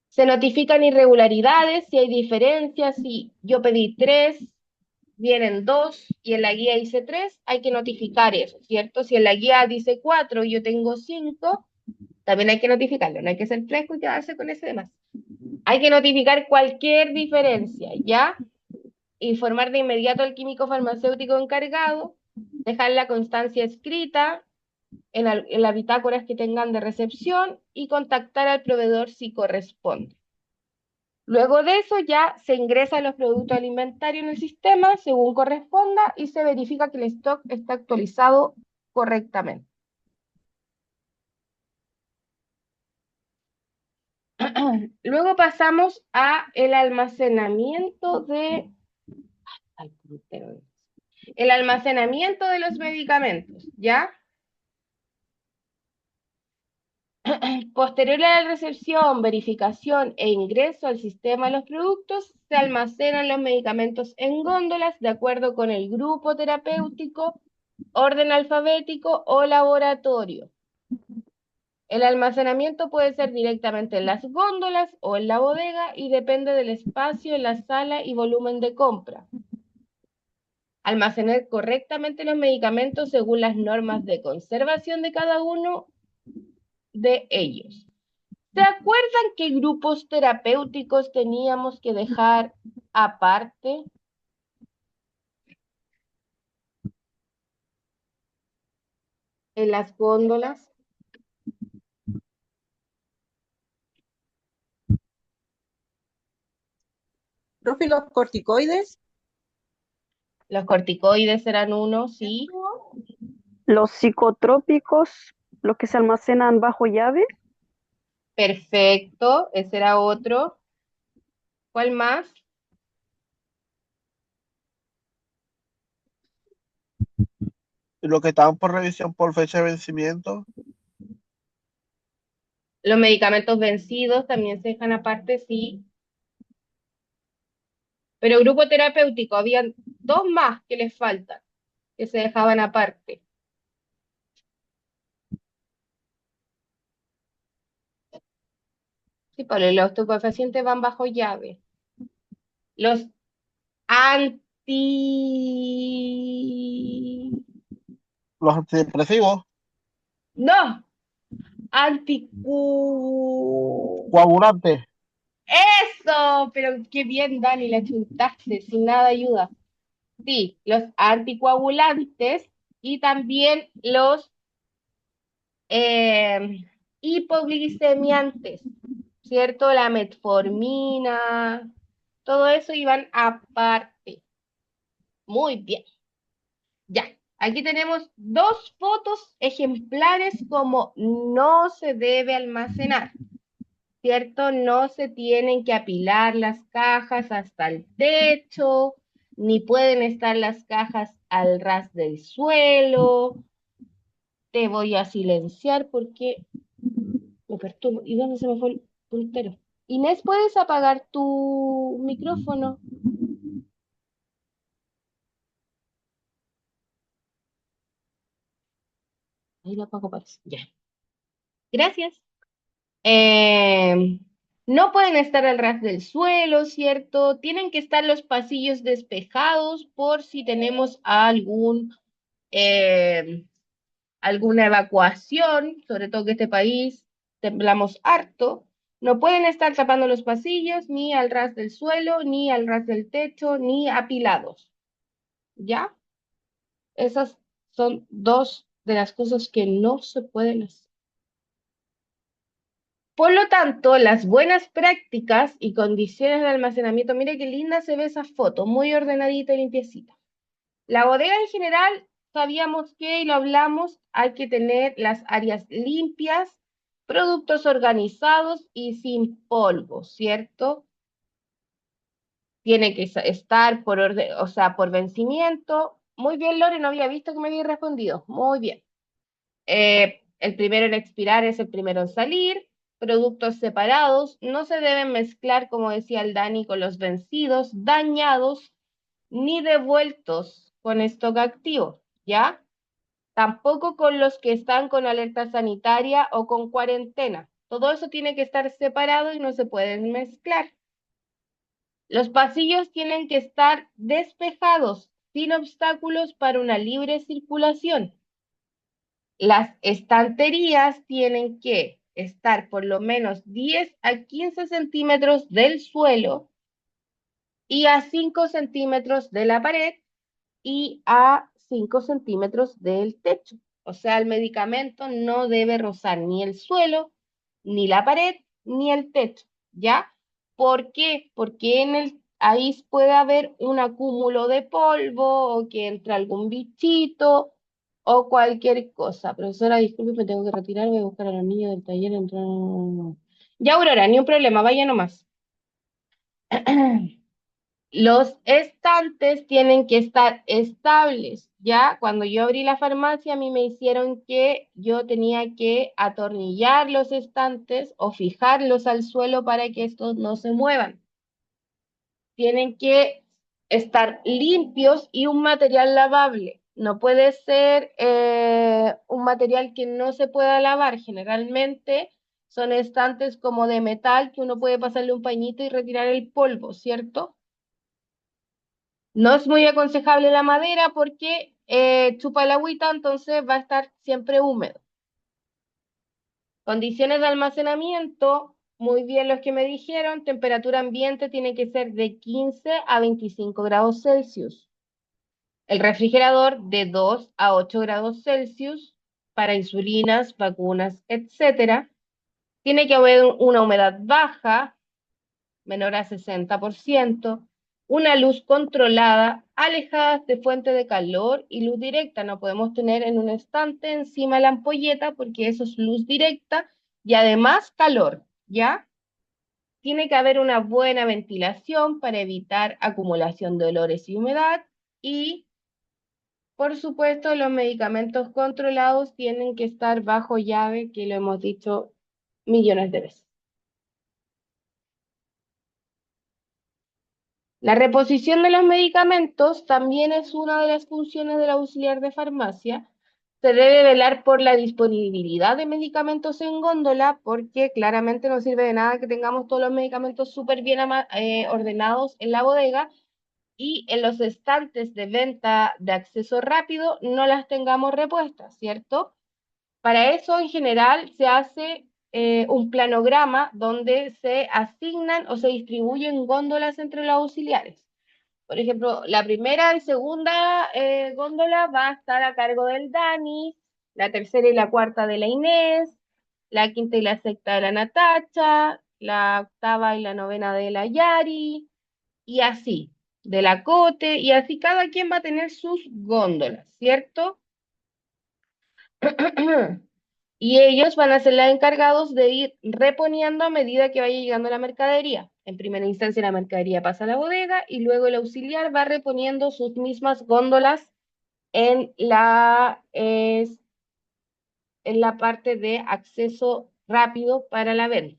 Se notifican irregularidades, si hay diferencias, si yo pedí 3, vienen 2 y en la guía dice 3, hay que notificar eso, ¿cierto? Si en la guía dice 4 y yo tengo 5, también hay que notificarlo, no hay que ser fresco y quedarse con ese demás. Hay que notificar cualquier diferencia, ¿ya? Informar de inmediato al químico farmacéutico encargado, dejar la constancia escrita en las bitácoras que tengan de recepción y contactar al proveedor si corresponde. Luego de eso ya se ingresan los productos alimentarios en el sistema según corresponda y se verifica que el stock está actualizado correctamente. Luego pasamos a el almacenamiento el almacenamiento de los medicamentos, ¿ya? Posterior a la recepción, verificación e ingreso al sistema de los productos, se almacenan los medicamentos en góndolas de acuerdo con el grupo terapéutico, orden alfabético o laboratorio. El almacenamiento puede ser directamente en las góndolas o en la bodega y depende del espacio en la sala y volumen de compra. almacenar correctamente los medicamentos según las normas de conservación de cada uno de ellos. ¿Se acuerdan qué grupos terapéuticos teníamos que dejar aparte? En las góndolas.
Profe, los corticoides.
Los corticoides eran uno, sí.
Los psicotrópicos, los que se almacenan bajo llave.
Perfecto, ese era otro. ¿Cuál más?
Y los que estaban por revisión por fecha de vencimiento,
Los medicamentos vencidos también se dejan aparte, sí. Pero grupo terapéutico, habían dos más que les faltan, que se dejaban aparte. Sí, Pablo, los estupefacientes van bajo llave. Los anti...
los antidepresivos,
No, anticu...
coagulantes,
Eso, pero qué bien, Dani, la chuntaste, sin nada de ayuda. Sí, los anticoagulantes y también los hipoglicemiantes, ¿cierto? La metformina, todo eso iban aparte. Muy bien, ya. Aquí tenemos dos fotos ejemplares como no se debe almacenar. ¿Cierto? No se tienen que apilar las cajas hasta el techo, ni pueden estar las cajas al ras del suelo. Te voy a silenciar porque me perturbo. ¿Y dónde se me fue el puntero? Inés, ¿puedes apagar tu micrófono? Ahí lo apago, parece. Ya. Gracias. Eh, no pueden estar al ras del suelo, ¿cierto? Tienen que estar los pasillos despejados por si tenemos eh, alguna evacuación, sobre todo que este país temblamos harto. No pueden estar tapando los pasillos, ni al ras del suelo, ni al ras del techo, ni apilados. ¿Ya? Esas son dos de las cosas que no se pueden hacer. Por lo tanto, las buenas prácticas y condiciones de almacenamiento, mire qué linda se ve esa foto, muy ordenadita y limpiecita. La bodega en general, sabíamos que, y lo hablamos, hay que tener las áreas limpias, productos organizados y sin polvo, ¿cierto? Tiene que estar por orden, o sea, por vencimiento. Muy bien, Lore, no había visto que me había respondido. Muy bien. El primero en expirar es el primero en salir. Productos separados no se deben mezclar, como decía el Dani, con los vencidos, dañados, ni devueltos con stock activo, ¿ya? Tampoco con los que están con alerta sanitaria o con cuarentena. Todo eso tiene que estar separado y no se pueden mezclar. Los pasillos tienen que estar despejados, sin obstáculos para una libre circulación. Las estanterías tienen que estar por lo menos 10 a 15 centímetros del suelo y a 5 centímetros de la pared y a 5 centímetros del techo. O sea, el medicamento no debe rozar ni el suelo, ni la pared, ni el techo, ¿ya? ¿Por qué? Porque ahí puede haber un acúmulo de polvo o que entre algún bichito o cualquier cosa. Profesora, disculpe, me tengo que retirar, voy a buscar a los niños del taller. Ya, Aurora, ni un problema, vaya nomás. Los estantes tienen que estar estables, ¿ya? Cuando yo abrí la farmacia, a mí me hicieron que yo tenía que atornillar los estantes o fijarlos al suelo para que estos no se muevan. Tienen que estar limpios y un material lavable. No puede ser un material que no se pueda lavar. Generalmente son estantes como de metal que uno puede pasarle un pañito y retirar el polvo, ¿cierto? No es muy aconsejable la madera porque chupa el agüita, entonces va a estar siempre húmedo. Condiciones de almacenamiento, muy bien los que me dijeron, temperatura ambiente tiene que ser de 15 a 25 grados Celsius. El refrigerador de 2 a 8 grados Celsius para insulinas, vacunas, etcétera. Tiene que haber una humedad baja, menor a 60%, una luz controlada, alejadas de fuente de calor y luz directa. No podemos tener en un estante encima la ampolleta porque eso es luz directa y además calor, ¿ya? Tiene que haber una buena ventilación para evitar acumulación de olores y humedad y, por supuesto, los medicamentos controlados tienen que estar bajo llave, que lo hemos dicho millones de veces. La reposición de los medicamentos también es una de las funciones del auxiliar de farmacia. Se debe velar por la disponibilidad de medicamentos en góndola porque claramente no sirve de nada que tengamos todos los medicamentos súper bien ordenados en la bodega y en los estantes de venta de acceso rápido no las tengamos repuestas, ¿cierto? Para eso, en general, se hace un planograma donde se asignan o se distribuyen góndolas entre los auxiliares. Por ejemplo, la primera y segunda góndola va a estar a cargo del Dani, la tercera y la cuarta de la Inés, la quinta y la sexta de la Natacha, la octava y la novena de la Yari, y así, de la Cote, y así cada quien va a tener sus góndolas, ¿cierto? Y ellos van a ser los encargados de ir reponiendo a medida que vaya llegando la mercadería. En primera instancia la mercadería pasa a la bodega y luego el auxiliar va reponiendo sus mismas góndolas en en la parte de acceso rápido para la venta,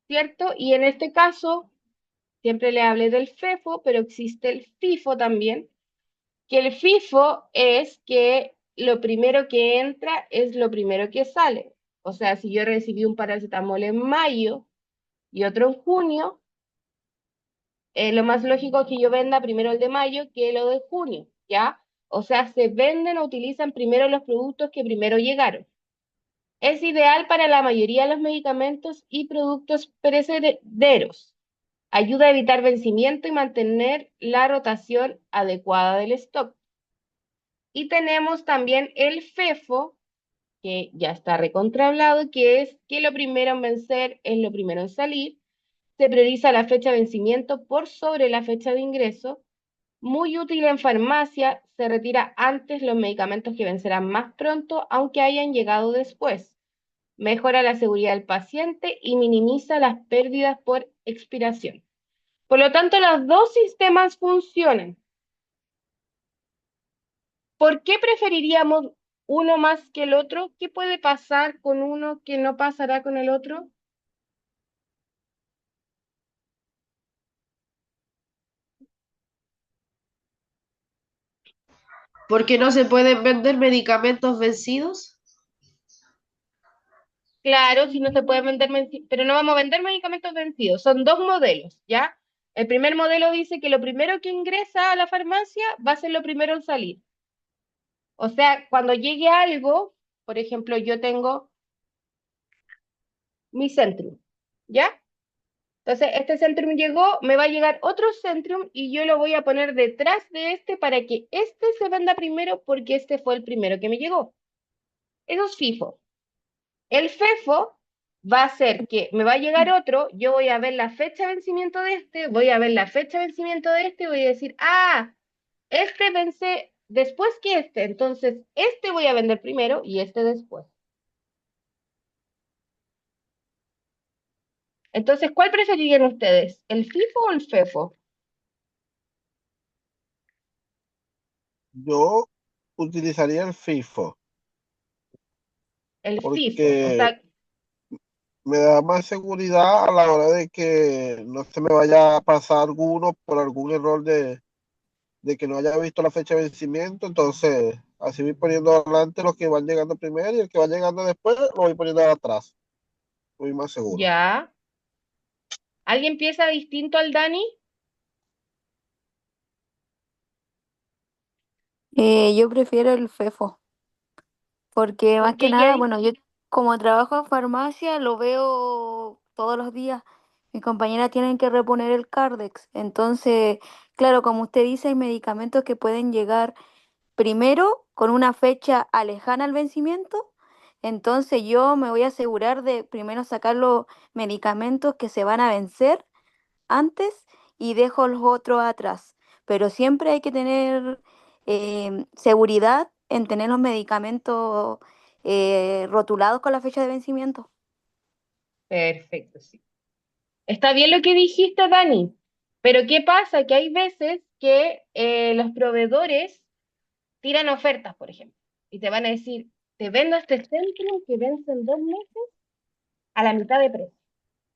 ¿cierto? Y en este caso, siempre le hablé del FEFO, pero existe el FIFO también, que el FIFO es que lo primero que entra es lo primero que sale. O sea, si yo recibí un paracetamol en mayo y otro en junio, lo más lógico es que yo venda primero el de mayo que lo de junio, ¿ya? O sea, se venden o utilizan primero los productos que primero llegaron. Es ideal para la mayoría de los medicamentos y productos perecederos. Ayuda a evitar vencimiento y mantener la rotación adecuada del stock. Y tenemos también el FEFO, que ya está recontrahablado, que es que lo primero en vencer es lo primero en salir. Se prioriza la fecha de vencimiento por sobre la fecha de ingreso. Muy útil en farmacia, se retira antes los medicamentos que vencerán más pronto, aunque hayan llegado después. Mejora la seguridad del paciente y minimiza las pérdidas por expiración. Por lo tanto, los dos sistemas funcionan. ¿Por qué preferiríamos uno más que el otro? ¿Qué puede pasar con uno que no pasará con el otro?
¿Por qué no se pueden vender medicamentos vencidos?
Claro, si no se puede vender, pero no vamos a vender medicamentos vencidos. Son dos modelos, ¿ya? El primer modelo dice que lo primero que ingresa a la farmacia va a ser lo primero en salir. O sea, cuando llegue algo, por ejemplo, yo tengo mi Centrum, ¿ya? Entonces, este Centrum llegó, me va a llegar otro Centrum y yo lo voy a poner detrás de este para que este se venda primero porque este fue el primero que me llegó. Eso es FIFO. El FEFO va a ser que me va a llegar otro, yo voy a ver la fecha de vencimiento de este, voy a ver la fecha de vencimiento de este y voy a decir, ah, este vence después que este, entonces este voy a vender primero y este después. Entonces, ¿cuál preferirían ustedes? ¿El FIFO o el FEFO?
Yo utilizaría el FIFO
El FIFO, o
porque
sea,
me da más seguridad a la hora de que no se me vaya a pasar alguno por algún error de que no haya visto la fecha de vencimiento. Entonces, así voy poniendo adelante los que van llegando primero y el que va llegando después lo voy poniendo atrás. Voy más seguro.
ya. ¿Alguien piensa distinto al Dani?
Yo prefiero el FEFO, porque más
¿Por
que
qué,
nada,
Yadi?
bueno, yo como trabajo en farmacia lo veo todos los días. Mis compañeras tienen que reponer el Cardex. Entonces, claro, como usted dice, hay medicamentos que pueden llegar primero con una fecha alejana al vencimiento. Entonces yo me voy a asegurar de primero sacar los medicamentos que se van a vencer antes y dejo los otros atrás. Pero siempre hay que tener seguridad en tener los medicamentos rotulados con la fecha de vencimiento.
Perfecto, sí. Está bien lo que dijiste, Dani, pero ¿qué pasa? Que hay veces que los proveedores tiran ofertas, por ejemplo, y te van a decir, te vendo este centro que vence en 2 meses a la mitad de precio.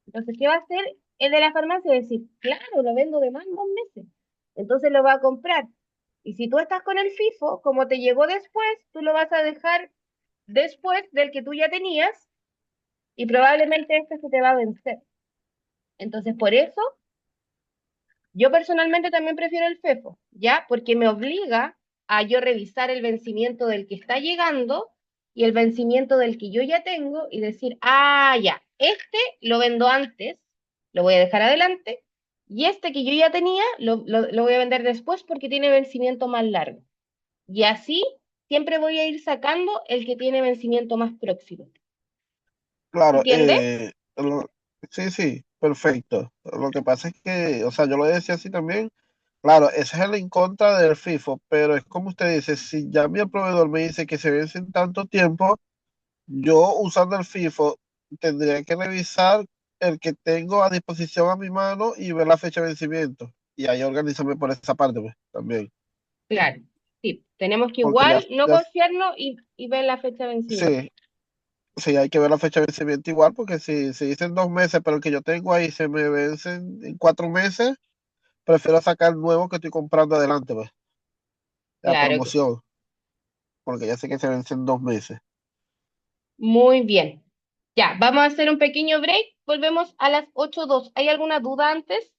Entonces, ¿qué va a hacer el de la farmacia? Decir, claro, lo vendo de más en 2 meses. Entonces lo va a comprar. Y si tú estás con el FIFO, como te llegó después, tú lo vas a dejar después del que tú ya tenías y probablemente este se te va a vencer. Entonces, por eso yo personalmente también prefiero el FEFO, ¿ya? Porque me obliga a yo revisar el vencimiento del que está llegando y el vencimiento del que yo ya tengo y decir, ah, ya, este lo vendo antes, lo voy a dejar adelante, y este que yo ya tenía lo voy a vender después porque tiene vencimiento más largo. Y así siempre voy a ir sacando el que tiene vencimiento más próximo.
Claro,
¿Entiendes?
sí, sí, perfecto. Lo que pasa es que, o sea, yo lo decía así también. Claro, ese es el en contra del FIFO, pero es como usted dice, si ya mi proveedor me dice que se vence en tanto tiempo, yo usando el FIFO tendría que revisar el que tengo a disposición a mi mano y ver la fecha de vencimiento. Y ahí organizarme por esa parte, pues, también.
Claro. Sí, tenemos que
Porque
igual no confiarnos y ver la fecha de vencimiento.
sí, sí, hay que ver la fecha de vencimiento igual, porque si dicen 2 meses, pero el que yo tengo ahí se me vence en 4 meses, prefiero sacar el nuevo que estoy comprando adelante, pues, la
Claro que sí.
promoción, porque ya sé que se vence en 2 meses.
Muy bien. Ya, vamos a hacer un pequeño break. Volvemos a las 8:02. ¿Hay alguna duda antes?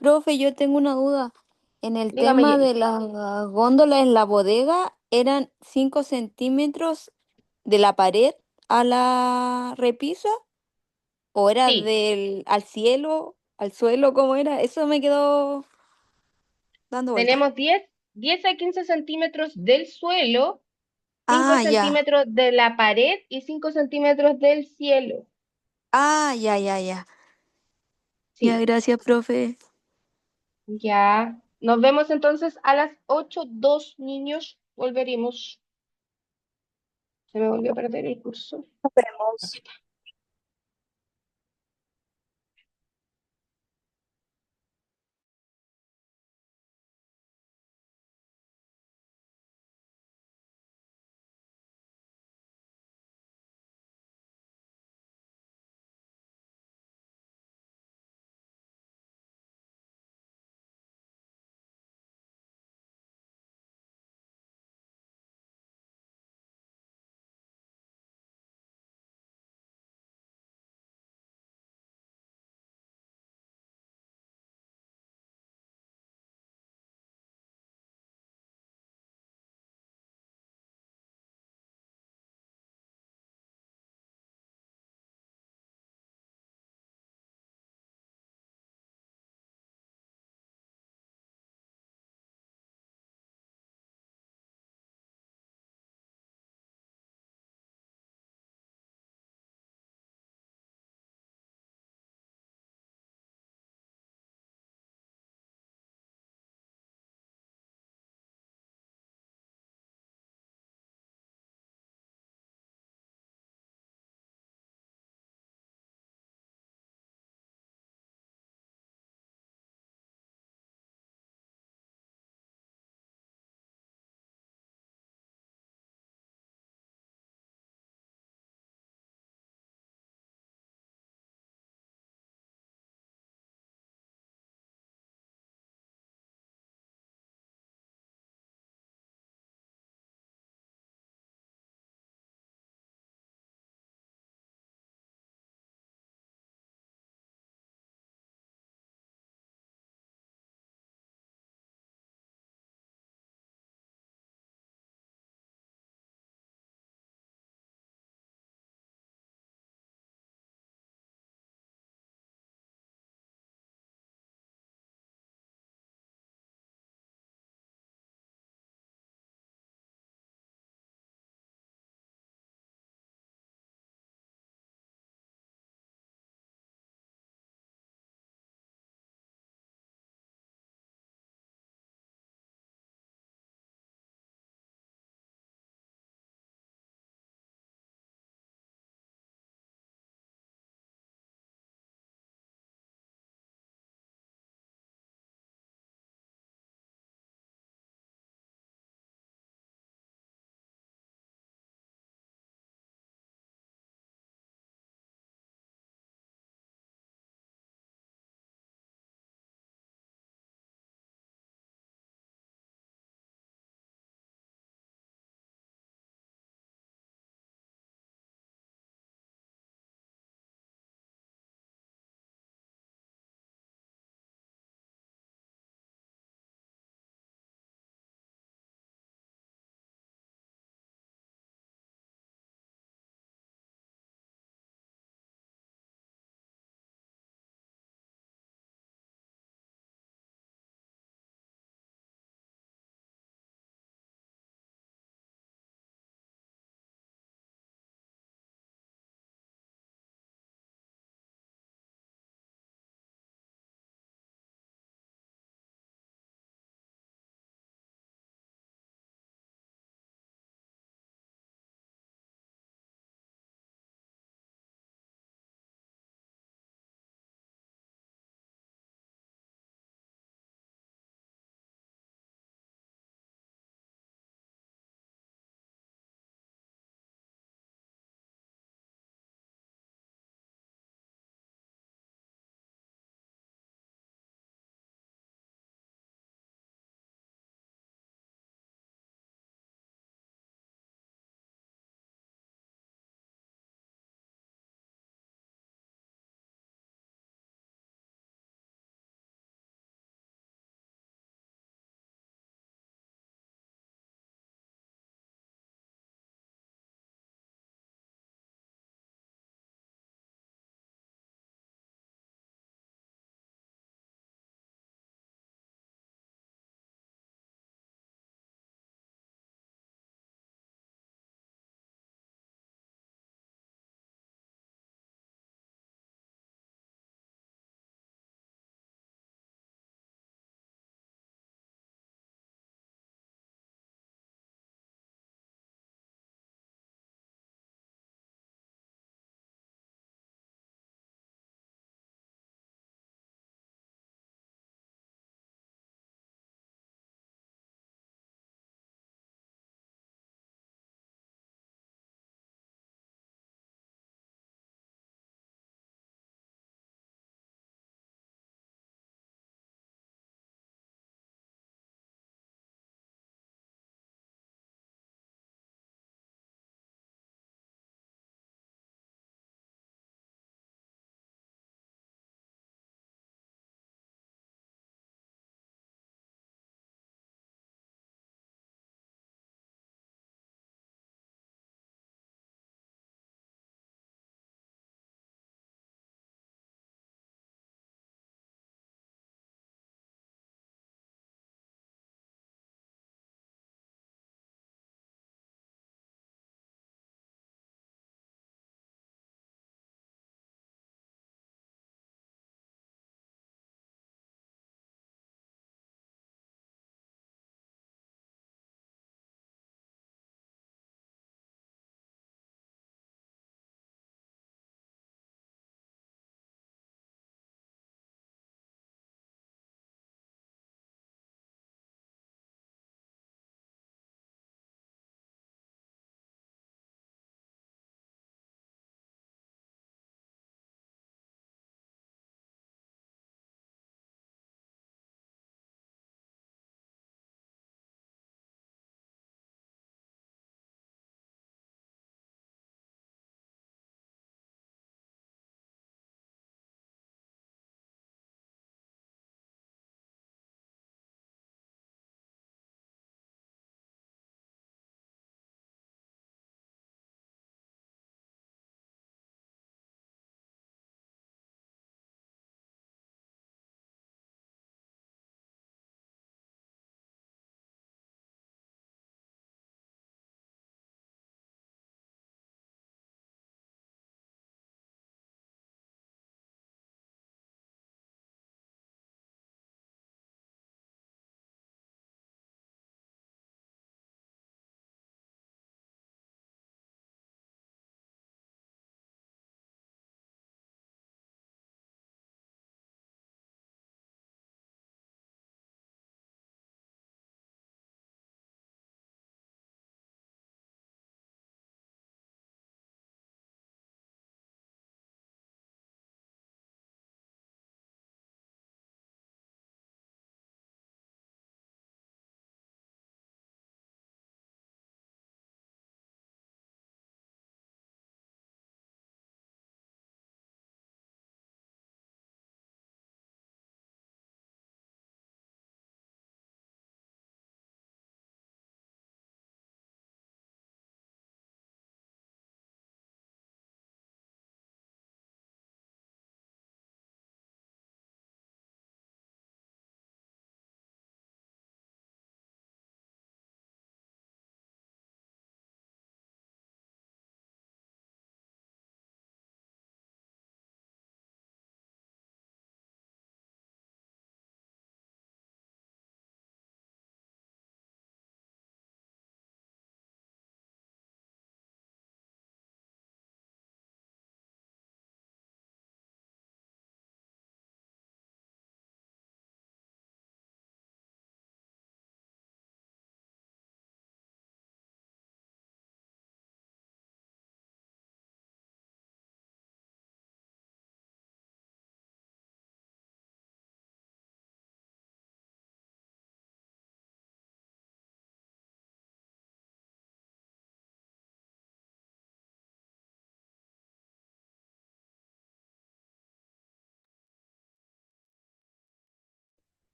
Profe, yo tengo una duda. En el
Dígame,
tema
Jenny.
de las góndolas en la bodega, ¿eran 5 centímetros de la pared a la repisa? ¿O era
Sí,
del al cielo, al suelo? ¿Cómo era? Eso me quedó dando vueltas.
tenemos 10 a 15 centímetros del suelo, 5
Ah, ya.
centímetros de la pared y 5 centímetros del cielo.
Ah, ya, ya, ya. Ya,
Sí,
gracias, profe.
ya. Nos vemos entonces a las 8:02, niños. Volveremos. Se me volvió a perder el curso.
Nos vemos.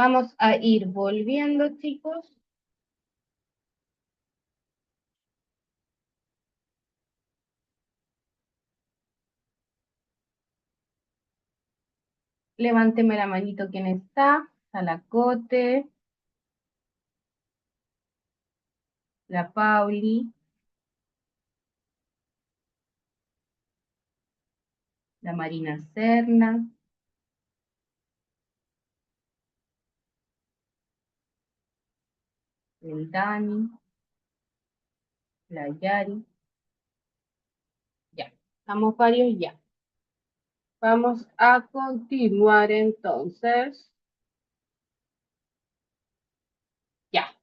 Vamos a ir volviendo, chicos. Levánteme la manito quien está. Salacote, la Pauli, la Marina Serna, el Dani, la Yari. Ya, estamos varios ya. Vamos a continuar entonces. Ya.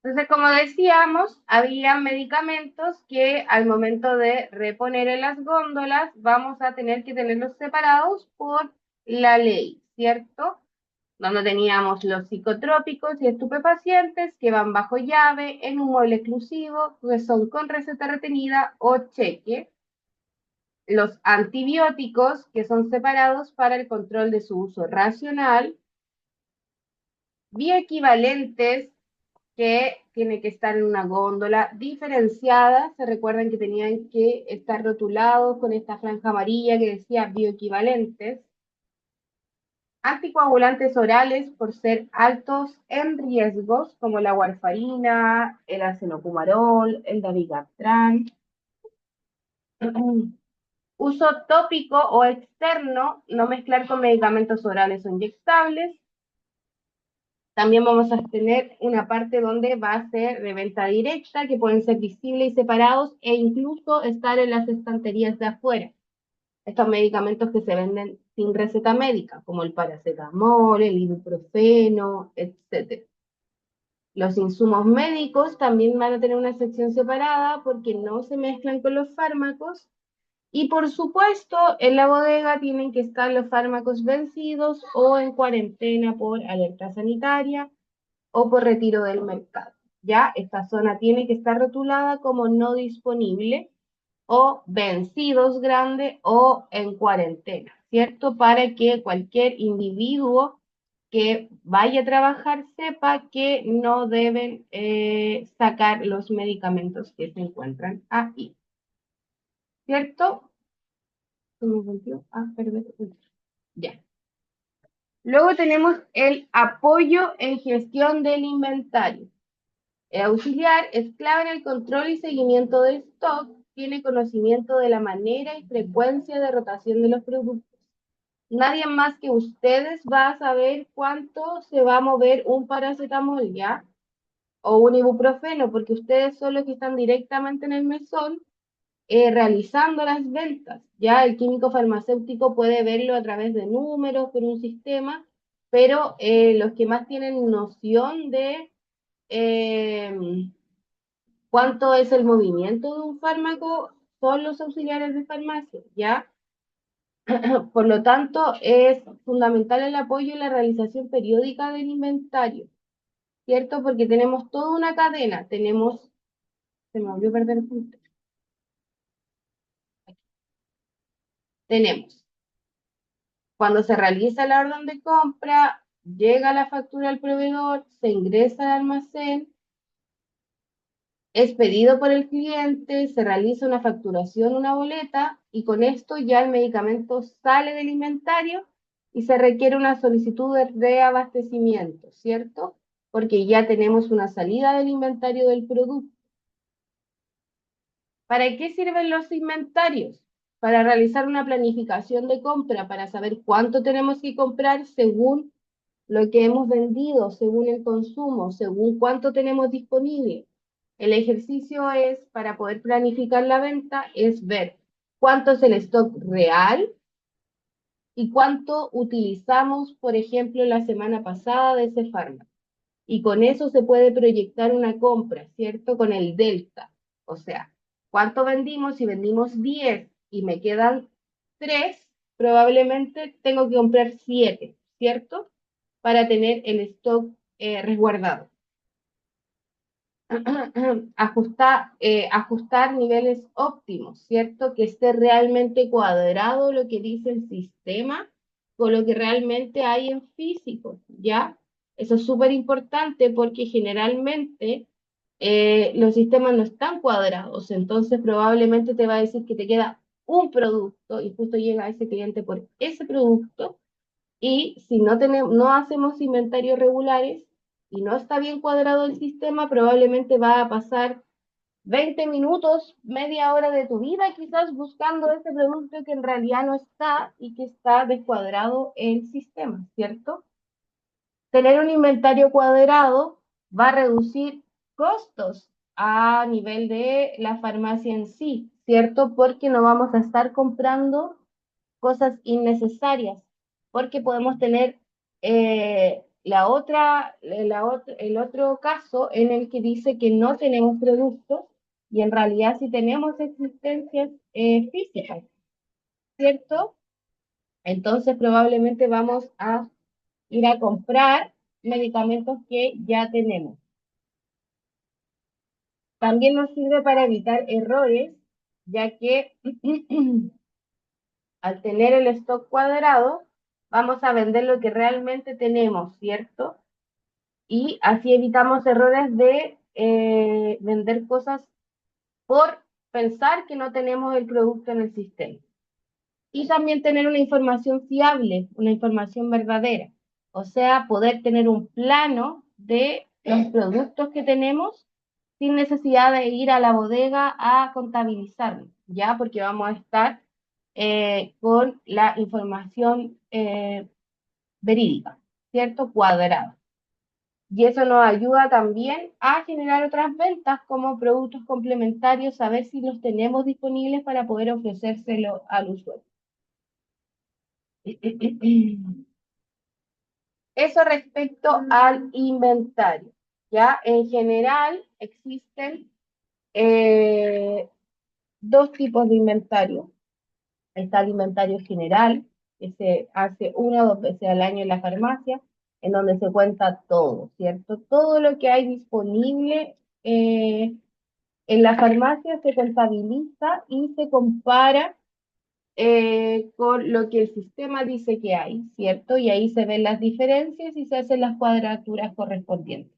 Entonces, como decíamos, había medicamentos que al momento de reponer en las góndolas vamos a tener que tenerlos separados por la ley, ¿cierto? Donde teníamos los psicotrópicos y estupefacientes que van bajo llave en un mueble exclusivo, que son con receta retenida o cheque. Los antibióticos que son separados para el control de su uso racional. Bioequivalentes que tiene que estar en una góndola diferenciada. Se recuerdan que tenían que estar rotulados con esta franja amarilla que decía bioequivalentes. Anticoagulantes orales por ser altos en riesgos, como la warfarina, el acenocumarol, el dabigatran. Uso tópico o externo, no mezclar con medicamentos orales o inyectables. También vamos a tener una parte donde va a ser de venta directa, que pueden ser visibles y separados, e incluso estar en las estanterías de afuera. Estos medicamentos que se venden sin receta médica, como el paracetamol, el ibuprofeno, etc. Los insumos médicos también van a tener una sección separada porque no se mezclan con los fármacos. Y por supuesto, en la bodega tienen que estar los fármacos vencidos o en cuarentena por alerta sanitaria o por retiro del mercado. Ya esta zona tiene que estar rotulada como no disponible o vencidos grande o en cuarentena, ¿cierto? Para que cualquier individuo que vaya a trabajar sepa que no deben sacar los medicamentos que se encuentran ahí, ¿cierto? ¿Se me volvió a perder? Ya. Luego tenemos el apoyo en gestión del inventario. El auxiliar es clave en el control y seguimiento del stock, tiene conocimiento de la manera y frecuencia de rotación de los productos. Nadie más que ustedes va a saber cuánto se va a mover un paracetamol, ¿ya? O un ibuprofeno, porque ustedes son los que están directamente en el mesón realizando las ventas. Ya el químico farmacéutico puede verlo a través de números, por un sistema, pero los que más tienen noción de cuánto es el movimiento de un fármaco son los auxiliares de farmacia, ¿ya? Por lo tanto, es fundamental el apoyo y la realización periódica del inventario, ¿cierto? Porque tenemos toda una cadena, se me volvió a perder el punto. Tenemos, cuando se realiza la orden de compra, llega la factura al proveedor, se ingresa al almacén, es pedido por el cliente, se realiza una facturación, una boleta, y con esto ya el medicamento sale del inventario y se requiere una solicitud de reabastecimiento, ¿cierto? Porque ya tenemos una salida del inventario del producto. ¿Para qué sirven los inventarios? Para realizar una planificación de compra, para saber cuánto tenemos que comprar según lo que hemos vendido, según el consumo, según cuánto tenemos disponible. El ejercicio es, para poder planificar la venta, es ver cuánto es el stock real y cuánto utilizamos, por ejemplo, la semana pasada de ese fármaco. Y con eso se puede proyectar una compra, ¿cierto? Con el delta. O sea, ¿cuánto vendimos? Si vendimos 10 y me quedan 3, probablemente tengo que comprar 7, ¿cierto? Para tener el stock resguardado. Ajustar niveles óptimos, ¿cierto? Que esté realmente cuadrado lo que dice el sistema con lo que realmente hay en físico, ¿ya? Eso es súper importante porque generalmente los sistemas no están cuadrados, entonces probablemente te va a decir que te queda un producto y justo llega ese cliente por ese producto y si no tenemos, no hacemos inventarios regulares y no está bien cuadrado el sistema, probablemente va a pasar 20 minutos, media hora de tu vida quizás buscando ese producto que en realidad no está y que está descuadrado el sistema, ¿cierto? Tener un inventario cuadrado va a reducir costos a nivel de la farmacia en sí, ¿cierto? Porque no vamos a estar comprando cosas innecesarias, porque podemos tener el otro caso en el que dice que no tenemos productos y en realidad sí tenemos existencias físicas, ¿cierto? Entonces probablemente vamos a ir a comprar medicamentos que ya tenemos. También nos sirve para evitar errores, ya que al tener el stock cuadrado, vamos a vender lo que realmente tenemos, ¿cierto? Y así evitamos errores de vender cosas por pensar que no tenemos el producto en el sistema. Y también tener una información fiable, una información verdadera. O sea, poder tener un plano de los productos que tenemos sin necesidad de ir a la bodega a contabilizarlo, ¿ya? Porque vamos a estar con la información verídica, ¿cierto? Cuadrada. Y eso nos ayuda también a generar otras ventas como productos complementarios, saber si los tenemos disponibles para poder ofrecérselo al usuario. Eso respecto al inventario. Ya en general existen dos tipos de inventario. Está el inventario general, que se hace una o dos veces al año en la farmacia, en donde se cuenta todo, ¿cierto? Todo lo que hay disponible en la farmacia se contabiliza y se compara con lo que el sistema dice que hay, ¿cierto? Y ahí se ven las diferencias y se hacen las cuadraturas correspondientes.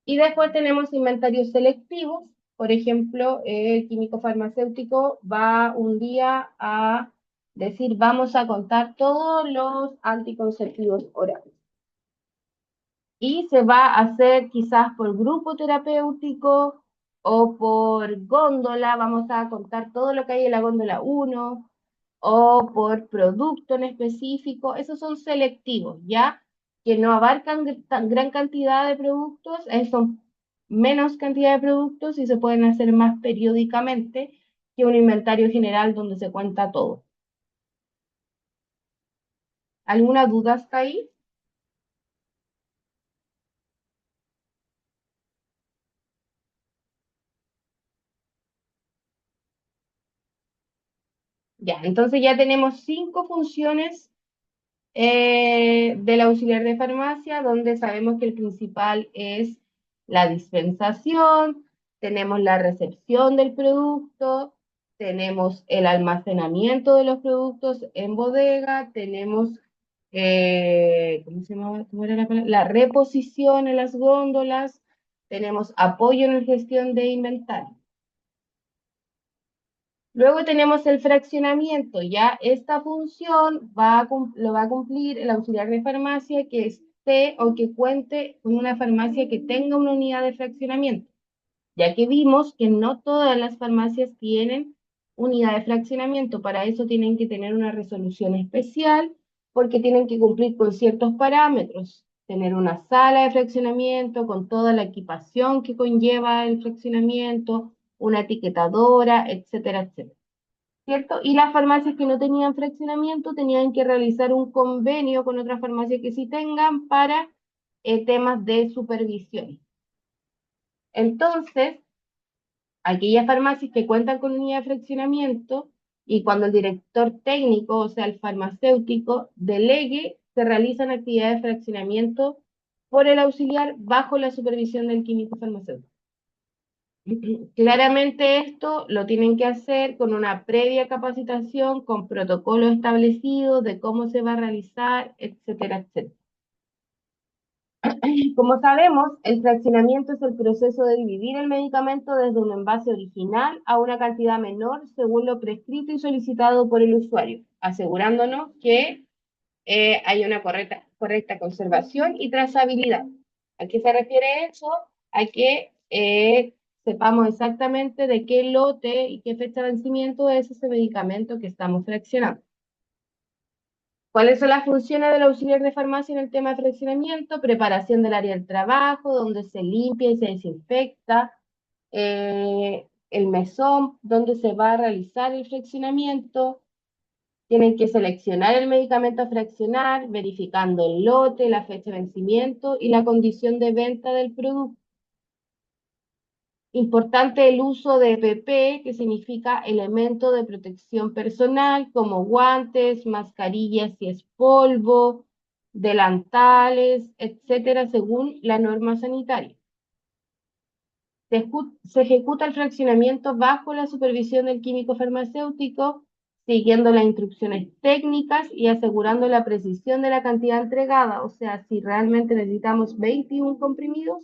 Y después tenemos inventarios selectivos. Por ejemplo, el químico farmacéutico va un día a decir, vamos a contar todos los anticonceptivos orales. Y se va a hacer quizás por grupo terapéutico o por góndola, vamos a contar todo lo que hay en la góndola 1 o por producto en específico. Esos son selectivos, ¿ya? Que no abarcan gran cantidad de productos, son menos cantidad de productos y se pueden hacer más periódicamente que un inventario general donde se cuenta todo. ¿Alguna duda hasta ahí? Ya, entonces ya tenemos 5 funciones del auxiliar de farmacia, donde sabemos que el principal es la dispensación, tenemos la recepción del producto, tenemos el almacenamiento de los productos en bodega, tenemos, ¿cómo se llama? ¿Cómo era la palabra? La reposición en las góndolas, tenemos apoyo en la gestión de inventario. Luego tenemos el fraccionamiento, ya esta función lo va a cumplir el auxiliar de farmacia que esté o que cuente con una farmacia que tenga una unidad de fraccionamiento, ya que vimos que no todas las farmacias tienen unidad de fraccionamiento, para eso tienen que tener una resolución especial, porque tienen que cumplir con ciertos parámetros, tener una sala de fraccionamiento con toda la equipación que conlleva el fraccionamiento, una etiquetadora, etcétera, etcétera. ¿Cierto? Y las farmacias que no tenían fraccionamiento tenían que realizar un convenio con otras farmacias que sí tengan para temas de supervisión. Entonces, aquellas farmacias que cuentan con unidad de fraccionamiento y cuando el director técnico, o sea, el farmacéutico, delegue, se realizan actividades de fraccionamiento por el auxiliar bajo la supervisión del químico farmacéutico. Claramente esto lo tienen que hacer con una previa capacitación, con protocolos establecidos de cómo se va a realizar, etcétera, etcétera. Como sabemos, el fraccionamiento es el proceso de dividir el medicamento desde un envase original a una cantidad menor según lo prescrito y solicitado por el usuario, asegurándonos que hay una correcta conservación y trazabilidad. ¿A qué se refiere eso? A que sepamos exactamente de qué lote y qué fecha de vencimiento es ese medicamento que estamos fraccionando. ¿Cuáles son las funciones del auxiliar de farmacia en el tema de fraccionamiento? Preparación del área del trabajo, donde se limpia y se desinfecta. El mesón, donde se va a realizar el fraccionamiento. Tienen que seleccionar el medicamento a fraccionar, verificando el lote, la fecha de vencimiento y la condición de venta del producto. Importante el uso de EPP, que significa elemento de protección personal, como guantes, mascarillas si es polvo, delantales, etcétera, según la norma sanitaria. Se ejecuta el fraccionamiento bajo la supervisión del químico farmacéutico, siguiendo las instrucciones técnicas y asegurando la precisión de la cantidad entregada. O sea, si realmente necesitamos 21 comprimidos,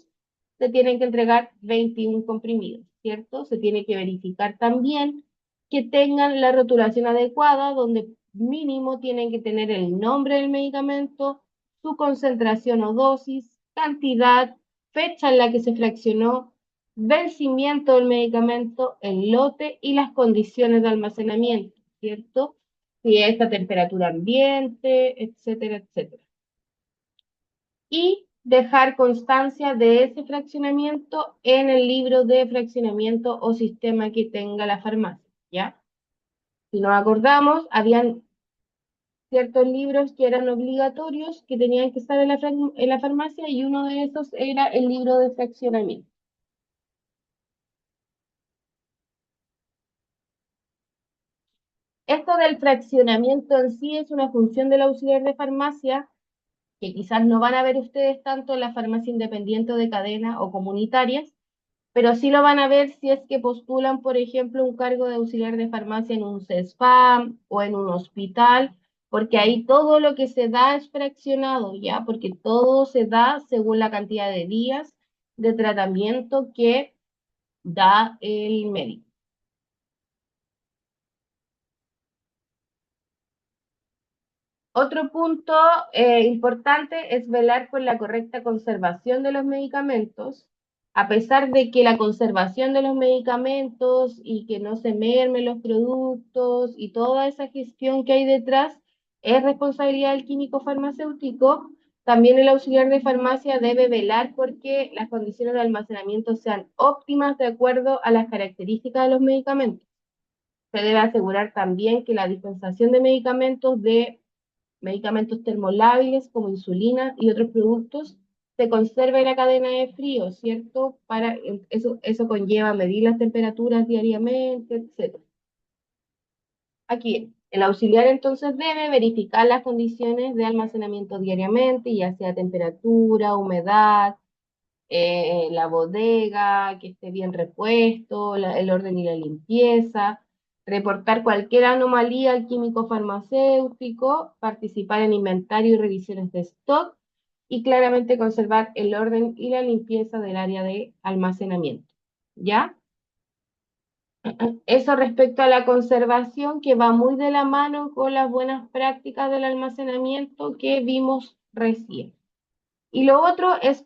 se tienen que entregar 21 comprimidos, ¿cierto? Se tiene que verificar también que tengan la rotulación adecuada, donde mínimo tienen que tener el nombre del medicamento, su concentración o dosis, cantidad, fecha en la que se fraccionó, vencimiento del medicamento, el lote y las condiciones de almacenamiento, ¿cierto? Si es a temperatura ambiente, etcétera, etcétera. Y dejar constancia de ese fraccionamiento en el libro de fraccionamiento o sistema que tenga la farmacia, ¿ya? Si nos acordamos, habían ciertos libros que eran obligatorios, que tenían que estar en la farmacia, y uno de esos era el libro de fraccionamiento. Esto del fraccionamiento en sí es una función del auxiliar de farmacia que quizás no van a ver ustedes tanto en la farmacia independiente o de cadena o comunitarias, pero sí lo van a ver si es que postulan, por ejemplo, un cargo de auxiliar de farmacia en un CESFAM o en un hospital, porque ahí todo lo que se da es fraccionado, ¿ya? Porque todo se da según la cantidad de días de tratamiento que da el médico. Otro punto importante es velar por la correcta conservación de los medicamentos, a pesar de que la conservación de los medicamentos y que no se mermen los productos y toda esa gestión que hay detrás es responsabilidad del químico farmacéutico. También el auxiliar de farmacia debe velar porque las condiciones de almacenamiento sean óptimas de acuerdo a las características de los medicamentos. Se debe asegurar también que la dispensación de medicamentos termolábiles como insulina y otros productos, se conserva en la cadena de frío, ¿cierto? Eso conlleva medir las temperaturas diariamente, etc. Aquí, el auxiliar entonces debe verificar las condiciones de almacenamiento diariamente, ya sea temperatura, humedad, la bodega, que esté bien repuesto, el orden y la limpieza, reportar cualquier anomalía al químico farmacéutico, participar en inventario y revisiones de stock y claramente conservar el orden y la limpieza del área de almacenamiento. ¿Ya? Eso respecto a la conservación, que va muy de la mano con las buenas prácticas del almacenamiento que vimos recién. Y lo otro es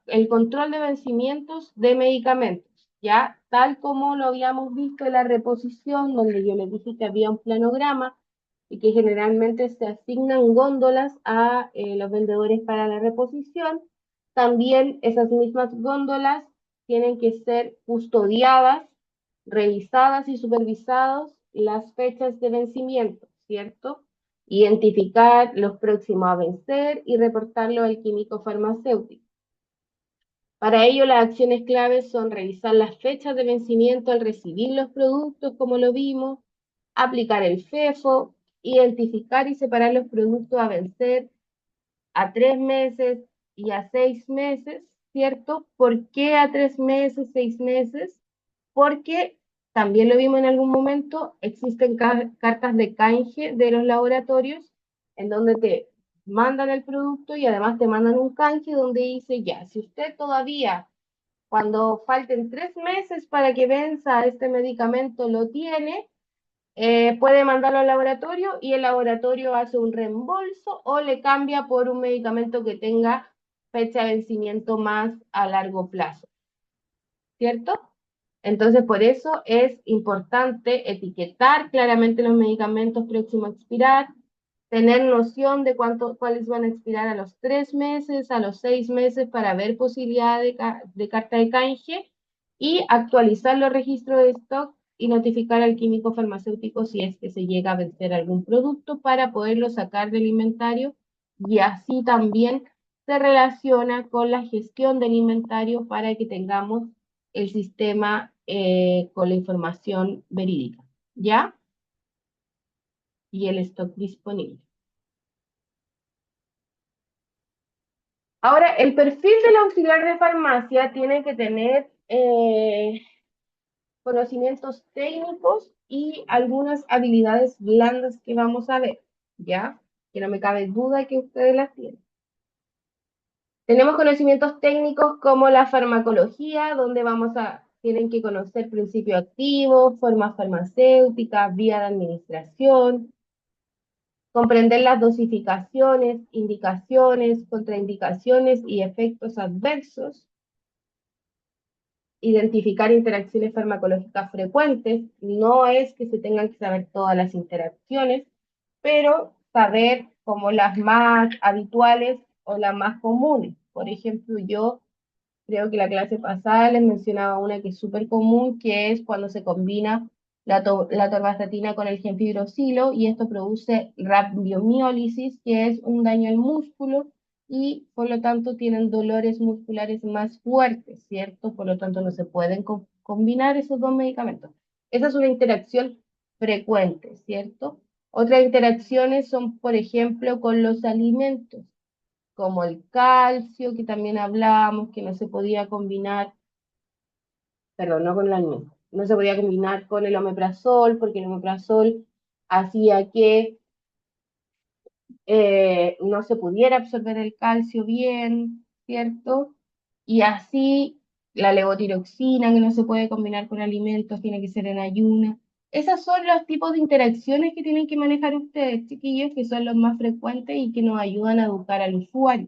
el control de vencimientos de medicamentos, ya tal como lo habíamos visto en la reposición, donde yo les dije que había un planograma y que generalmente se asignan góndolas a los vendedores para la reposición. También esas mismas góndolas tienen que ser custodiadas, revisadas y supervisadas las fechas de vencimiento, ¿cierto? Identificar los próximos a vencer y reportarlo al químico farmacéutico. Para ello, las acciones claves son revisar las fechas de vencimiento al recibir los productos, como lo vimos, aplicar el FEFO, identificar y separar los productos a vencer a 3 meses y a 6 meses, ¿cierto? ¿Por qué a 3 meses, 6 meses? Porque también lo vimos en algún momento, existen cartas de canje de los laboratorios en donde te mandan el producto y además te mandan un canje donde dice, ya, si usted todavía, cuando falten 3 meses para que venza este medicamento, lo tiene, puede mandarlo al laboratorio y el laboratorio hace un reembolso o le cambia por un medicamento que tenga fecha de vencimiento más a largo plazo, ¿cierto? Entonces, por eso es importante etiquetar claramente los medicamentos próximos a expirar, tener noción de cuáles van a expirar a los 3 meses, a los 6 meses para ver posibilidad de carta de canje y actualizar los registros de stock y notificar al químico farmacéutico si es que se llega a vencer algún producto para poderlo sacar del inventario y así también se relaciona con la gestión del inventario para que tengamos el sistema con la información verídica, ¿ya? Y el stock disponible. Ahora, el perfil del auxiliar de farmacia tiene que tener conocimientos técnicos y algunas habilidades blandas que vamos a ver, ¿ya? Que no me cabe duda que ustedes las tienen. Tenemos conocimientos técnicos como la farmacología, donde tienen que conocer principio activo, formas farmacéuticas, vía de administración, comprender las dosificaciones, indicaciones, contraindicaciones y efectos adversos, identificar interacciones farmacológicas frecuentes. No es que se tengan que saber todas las interacciones, pero saber como las más habituales o las más comunes. Por ejemplo, yo creo que la clase pasada les mencionaba una que es súper común, que es cuando se combina la torvastatina con el gemfibrosilo y esto produce rabdomiólisis, que es un daño al músculo y por lo tanto tienen dolores musculares más fuertes, ¿cierto? Por lo tanto no se pueden combinar esos dos medicamentos. Esa es una interacción frecuente, ¿cierto? Otras interacciones son, por ejemplo, con los alimentos como el calcio, que también hablábamos, que no se podía combinar, perdón, no con el alimento, no se podía combinar con el omeprazol, porque el omeprazol hacía que no se pudiera absorber el calcio bien, ¿cierto? Y así la levotiroxina, que no se puede combinar con alimentos, tiene que ser en ayuna. Esos son los tipos de interacciones que tienen que manejar ustedes, chiquillos, que son los más frecuentes y que nos ayudan a educar al usuario.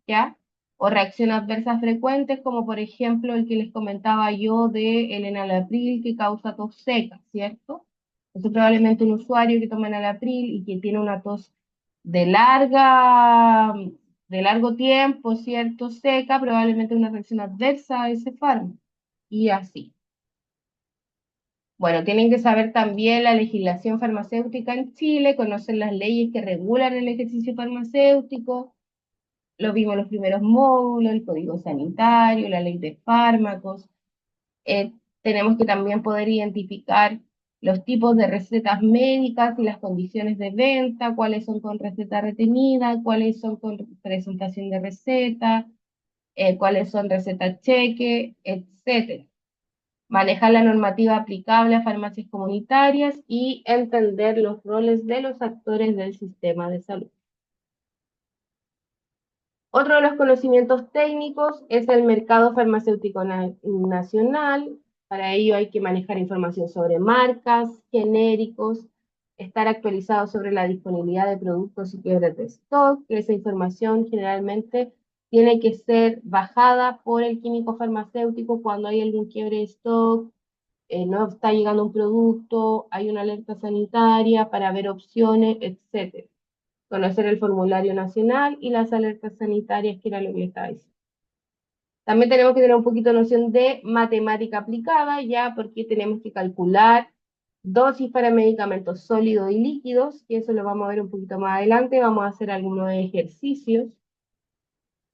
¿Ya? O reacciones adversas frecuentes, como por ejemplo el que les comentaba yo de el enalapril que causa tos seca, ¿cierto? Entonces probablemente un usuario que toma enalapril y que tiene una tos de de largo tiempo, ¿cierto? Seca, probablemente una reacción adversa a ese fármaco. Y así. Bueno, tienen que saber también la legislación farmacéutica en Chile, conocer las leyes que regulan el ejercicio farmacéutico, lo vimos en los primeros módulos, el código sanitario, la ley de fármacos. Tenemos que también poder identificar los tipos de recetas médicas y las condiciones de venta, cuáles son con receta retenida, cuáles son con presentación de receta, cuáles son recetas cheque, etc. Manejar la normativa aplicable a farmacias comunitarias y entender los roles de los actores del sistema de salud. Otro de los conocimientos técnicos es el mercado farmacéutico nacional. Para ello hay que manejar información sobre marcas, genéricos, estar actualizado sobre la disponibilidad de productos y quiebres de stock. Esa información generalmente tiene que ser bajada por el químico farmacéutico cuando hay algún quiebre de stock, no está llegando un producto, hay una alerta sanitaria para ver opciones, etc. Conocer el formulario nacional y las alertas sanitarias, que era lo que le estaba diciendo. También tenemos que tener un poquito de noción de matemática aplicada, ya porque tenemos que calcular dosis para medicamentos sólidos y líquidos, que eso lo vamos a ver un poquito más adelante, vamos a hacer algunos ejercicios,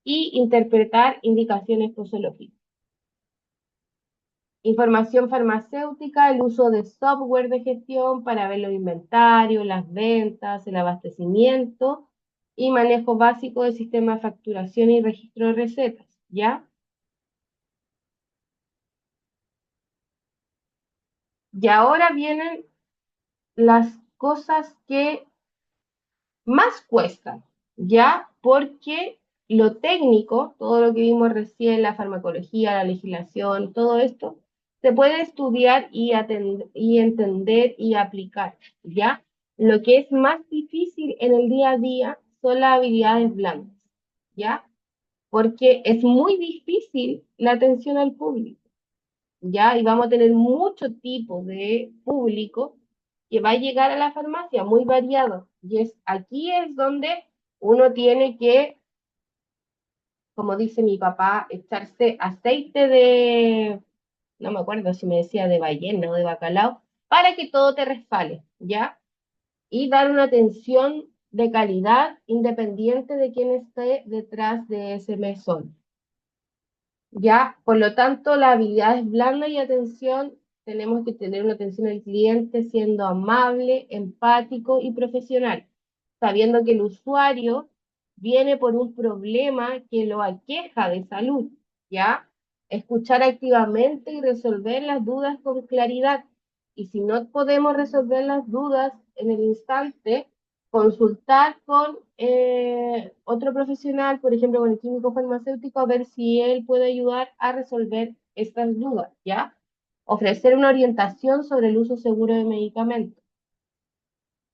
y interpretar indicaciones posológicas. Información farmacéutica, el uso de software de gestión para ver los inventarios, las ventas, el abastecimiento y manejo básico del sistema de facturación y registro de recetas, ¿ya? Y ahora vienen las cosas que más cuestan, ¿ya? Porque lo técnico, todo lo que vimos recién, la farmacología, la legislación, todo esto, se puede estudiar y entender y aplicar, ¿ya? Lo que es más difícil en el día a día son las habilidades blandas, ¿ya? Porque es muy difícil la atención al público, ¿ya? Y vamos a tener mucho tipo de público que va a llegar a la farmacia, muy variado. Y aquí es donde uno tiene que, como dice mi papá, echarse aceite de, no me acuerdo si me decía de ballena o de bacalao, para que todo te resbale, ¿ya? Y dar una atención de calidad independiente de quién esté detrás de ese mesón. Ya, por lo tanto, las habilidades blandas y atención, tenemos que tener una atención al cliente siendo amable, empático y profesional, sabiendo que el usuario viene por un problema que lo aqueja de salud, ¿ya? Escuchar activamente y resolver las dudas con claridad. Y si no podemos resolver las dudas en el instante, consultar con otro profesional, por ejemplo, con el químico farmacéutico, a ver si él puede ayudar a resolver estas dudas, ¿ya? Ofrecer una orientación sobre el uso seguro de medicamentos.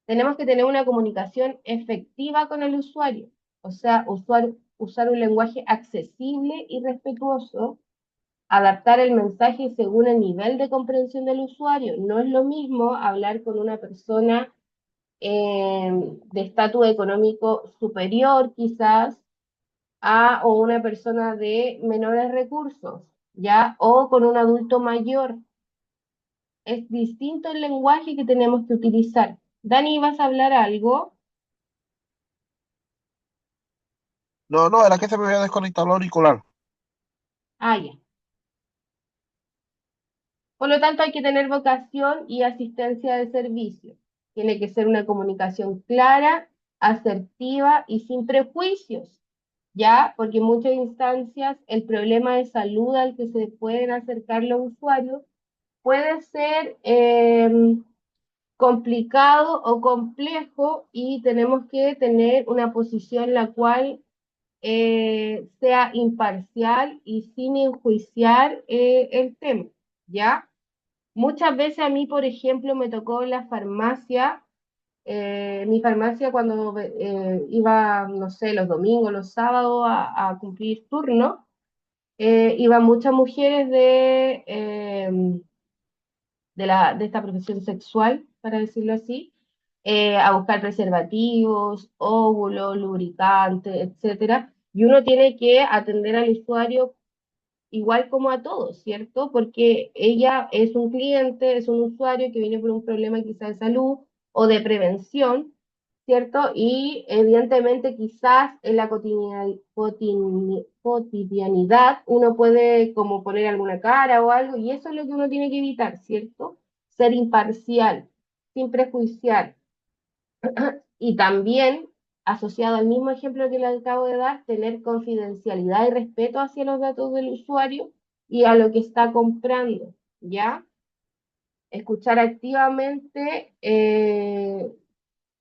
Tenemos que tener una comunicación efectiva con el usuario, o sea, usar un lenguaje accesible y respetuoso, adaptar el mensaje según el nivel de comprensión del usuario. No es lo mismo hablar con una persona de estatus económico superior quizás o una persona de menores recursos, ¿ya? O con un adulto mayor. Es distinto el lenguaje que tenemos que utilizar. Dani, ¿vas a hablar algo?
No, no, era que se me había desconectado el auricular.
Ah, ya. Por lo tanto, hay que tener vocación y asistencia de servicio. Tiene que ser una comunicación clara, asertiva y sin prejuicios, ¿ya? Porque en muchas instancias el problema de salud al que se pueden acercar los usuarios puede ser complicado o complejo y tenemos que tener una posición en la cual sea imparcial y sin enjuiciar el tema, ¿ya? Muchas veces a mí, por ejemplo, me tocó en la farmacia, mi farmacia cuando iba, no sé, los domingos, los sábados a cumplir turno, iban muchas mujeres de esta profesión sexual, para decirlo así, a buscar preservativos, óvulos, lubricantes, etcétera. Y uno tiene que atender al usuario igual como a todos, ¿cierto? Porque ella es un cliente, es un usuario que viene por un problema quizás de salud o de prevención, ¿cierto? Y evidentemente quizás en la cotidianidad uno puede como poner alguna cara o algo, y eso es lo que uno tiene que evitar, ¿cierto? Ser imparcial, sin prejuiciar. Y también, asociado al mismo ejemplo que le acabo de dar, tener confidencialidad y respeto hacia los datos del usuario y a lo que está comprando, ¿ya? Escuchar activamente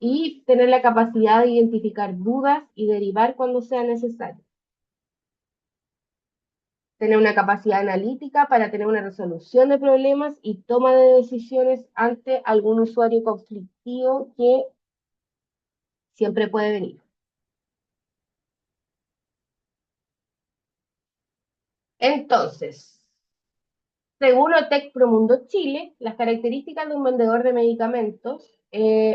y tener la capacidad de identificar dudas y derivar cuando sea necesario. Tener una capacidad analítica para tener una resolución de problemas y toma de decisiones ante algún usuario conflictivo que siempre puede venir. Entonces, según OTEC Promundo Chile, las características de un vendedor de medicamentos,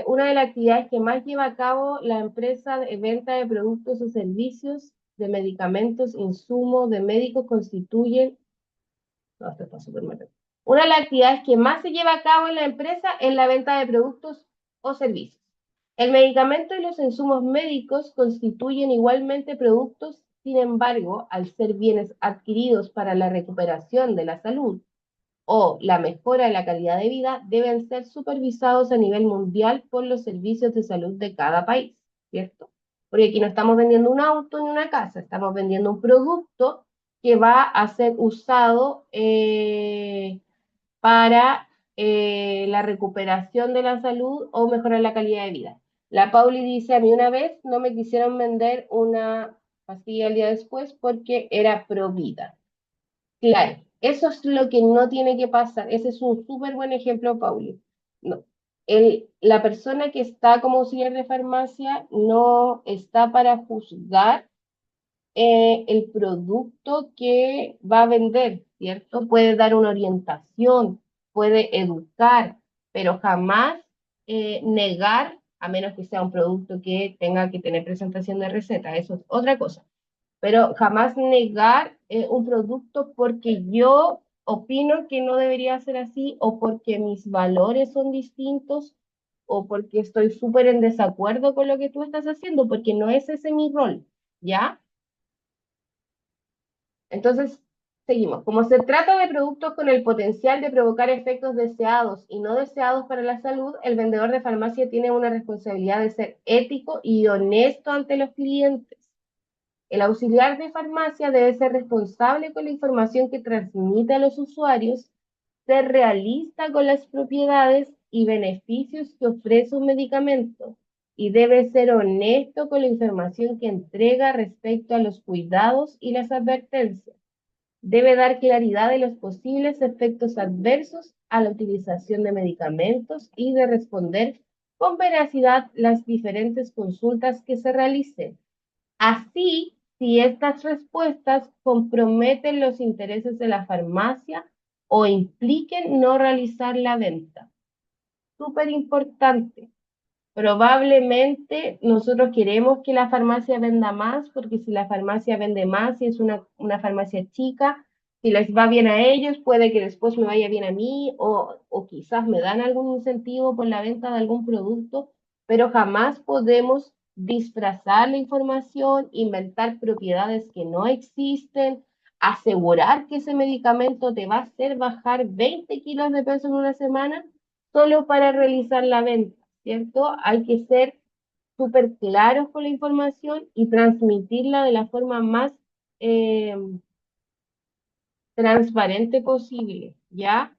una de las actividades que más lleva a cabo la empresa de venta de productos o servicios de medicamentos, insumos de médicos constituyen, no, esto está súper mal. Una de las actividades que más se lleva a cabo en la empresa es la venta de productos o servicios. El medicamento y los insumos médicos constituyen igualmente productos, sin embargo, al ser bienes adquiridos para la recuperación de la salud, o la mejora de la calidad de vida deben ser supervisados a nivel mundial por los servicios de salud de cada país, ¿cierto? Porque aquí no estamos vendiendo un auto ni una casa, estamos vendiendo un producto que va a ser usado para la recuperación de la salud o mejorar la calidad de vida. La Pauli dice, a mí una vez no me quisieron vender una pastilla el día después porque era pro vida. Claro, eso es lo que no tiene que pasar. Ese es un súper buen ejemplo, Pauli. No. La persona que está como auxiliar de farmacia no está para juzgar el producto que va a vender, ¿cierto? Puede dar una orientación, puede educar, pero jamás negar, a menos que sea un producto que tenga que tener presentación de receta, eso es otra cosa, pero jamás negar un producto porque yo opino que no debería ser así o porque mis valores son distintos o porque estoy súper en desacuerdo con lo que tú estás haciendo, porque no es ese mi rol, ¿ya? Entonces, seguimos. Como se trata de productos con el potencial de provocar efectos deseados y no deseados para la salud, el vendedor de farmacia tiene una responsabilidad de ser ético y honesto ante los clientes. El auxiliar de farmacia debe ser responsable con la información que transmite a los usuarios, ser realista con las propiedades y beneficios que ofrece un medicamento y debe ser honesto con la información que entrega respecto a los cuidados y las advertencias. Debe dar claridad de los posibles efectos adversos a la utilización de medicamentos y de responder con veracidad las diferentes consultas que se realicen. Así, si estas respuestas comprometen los intereses de la farmacia o impliquen no realizar la venta. Súper importante. Probablemente nosotros queremos que la farmacia venda más, porque si la farmacia vende más, si es una farmacia chica, si les va bien a ellos, puede que después me vaya bien a mí, o quizás me dan algún incentivo por la venta de algún producto, pero jamás podemos disfrazar la información, inventar propiedades que no existen, asegurar que ese medicamento te va a hacer bajar 20 kilos de peso en una semana solo para realizar la venta. ¿Cierto? Hay que ser súper claros con la información y transmitirla de la forma más eh, transparente posible, ¿ya?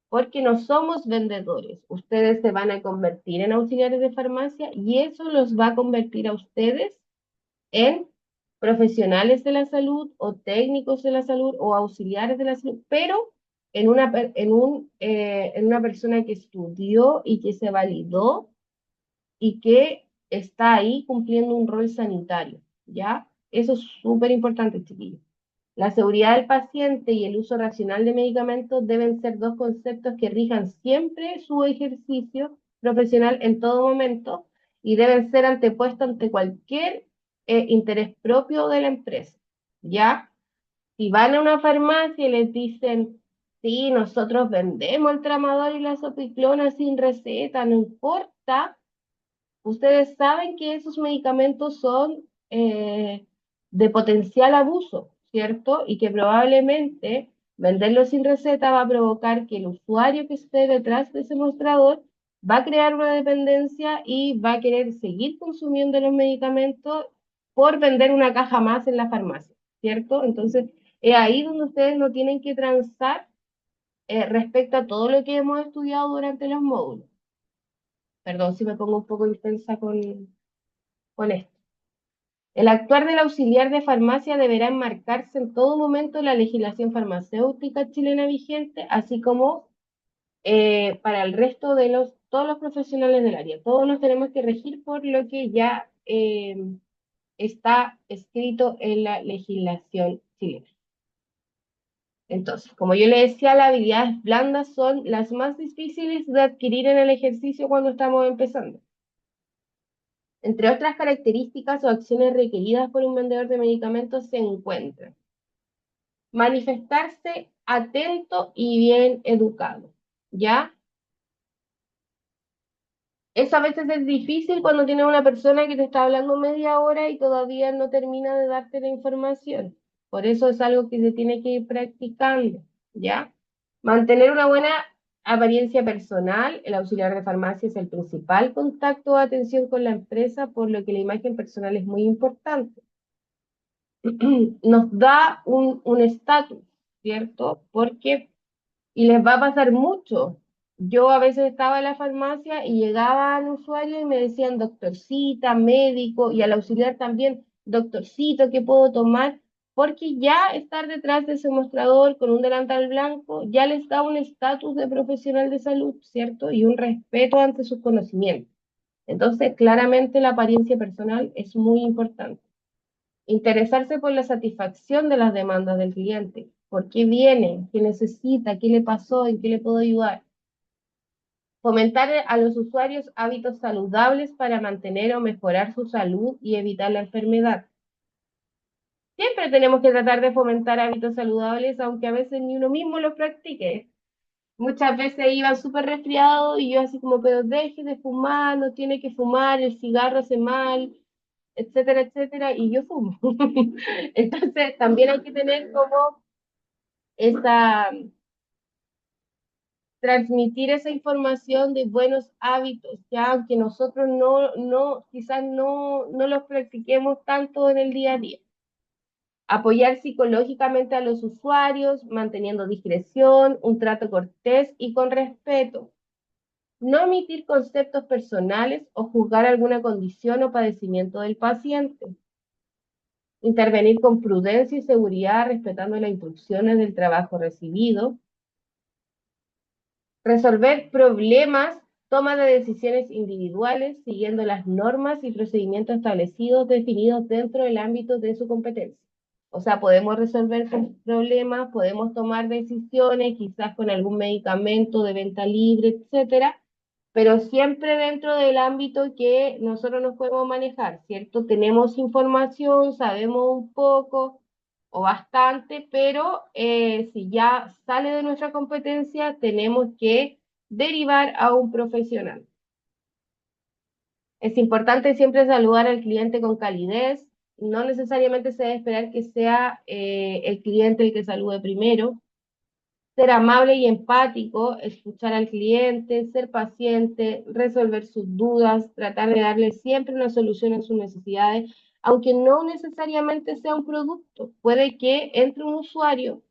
Porque no somos vendedores. Ustedes se van a convertir en auxiliares de farmacia y eso los va a convertir a ustedes en profesionales de la salud o técnicos de la salud o auxiliares de la salud, pero en una persona que estudió y que se validó y que está ahí cumpliendo un rol sanitario, ¿ya? Eso es súper importante, chiquillos. La seguridad del paciente y el uso racional de medicamentos deben ser dos conceptos que rijan siempre su ejercicio profesional en todo momento y deben ser antepuestos ante cualquier interés propio de la empresa, ¿ya? Si van a una farmacia y les dicen, sí, nosotros vendemos el tramador y la sopiclona sin receta, no importa. Ustedes saben que esos medicamentos son de potencial abuso, ¿cierto? Y que probablemente venderlos sin receta va a provocar que el usuario que esté detrás de ese mostrador va a crear una dependencia y va a querer seguir consumiendo los medicamentos por vender una caja más en la farmacia, ¿cierto? Entonces, es ahí donde ustedes no tienen que transar respecto a todo lo que hemos estudiado durante los módulos. Perdón si me pongo un poco intensa con esto. El actuar del auxiliar de farmacia deberá enmarcarse en todo momento en la legislación farmacéutica chilena vigente, así como para el resto de todos los profesionales del área. Todos nos tenemos que regir por lo que ya está escrito en la legislación chilena. Entonces, como yo le decía, las habilidades blandas son las más difíciles de adquirir en el ejercicio cuando estamos empezando. Entre otras características o acciones requeridas por un vendedor de medicamentos se encuentran manifestarse atento y bien educado, ¿ya? Eso a veces es difícil cuando tienes una persona que te está hablando media hora y todavía no termina de darte la información. Por eso es algo que se tiene que ir practicando, ¿ya? Mantener una buena apariencia personal. El auxiliar de farmacia es el principal contacto o atención con la empresa, por lo que la imagen personal es muy importante. nos da un estatus, ¿cierto? Porque, y les va a pasar mucho. Yo a veces estaba en la farmacia y llegaban usuarios y me decían doctorcita, médico, y al auxiliar también, doctorcito, ¿qué puedo tomar? Porque ya estar detrás de ese mostrador con un delantal blanco ya les da un estatus de profesional de salud, ¿cierto? Y un respeto ante sus conocimientos. Entonces, claramente la apariencia personal es muy importante. Interesarse por la satisfacción de las demandas del cliente. ¿Por qué viene? ¿Qué necesita? ¿Qué le pasó? ¿En qué le puedo ayudar? Fomentar a los usuarios hábitos saludables para mantener o mejorar su salud y evitar la enfermedad. Siempre tenemos que tratar de fomentar hábitos saludables, aunque a veces ni uno mismo los practique. Muchas veces iban súper resfriados y yo así como, pero deje de fumar, no tiene que fumar, el cigarro hace mal, etcétera, etcétera, y yo fumo. Entonces, también hay que tener como esa, transmitir esa información de buenos hábitos, ya aunque nosotros quizás no los practiquemos tanto en el día a día. Apoyar psicológicamente a los usuarios, manteniendo discreción, un trato cortés y con respeto. No emitir conceptos personales o juzgar alguna condición o padecimiento del paciente. Intervenir con prudencia y seguridad, respetando las instrucciones del trabajo recibido. Resolver problemas, toma de decisiones individuales, siguiendo las normas y procedimientos establecidos, definidos dentro del ámbito de su competencia. O sea, podemos resolver problemas, podemos tomar decisiones, quizás con algún medicamento de venta libre, etcétera, pero siempre dentro del ámbito que nosotros nos podemos manejar, ¿cierto? Tenemos información, sabemos un poco o bastante, pero si ya sale de nuestra competencia, tenemos que derivar a un profesional. Es importante siempre saludar al cliente con calidez, no necesariamente se debe esperar que sea el cliente el que salude primero. Ser amable y empático, escuchar al cliente, ser paciente, resolver sus dudas, tratar de darle siempre una solución a sus necesidades, aunque no necesariamente sea un producto. Puede que entre un usuario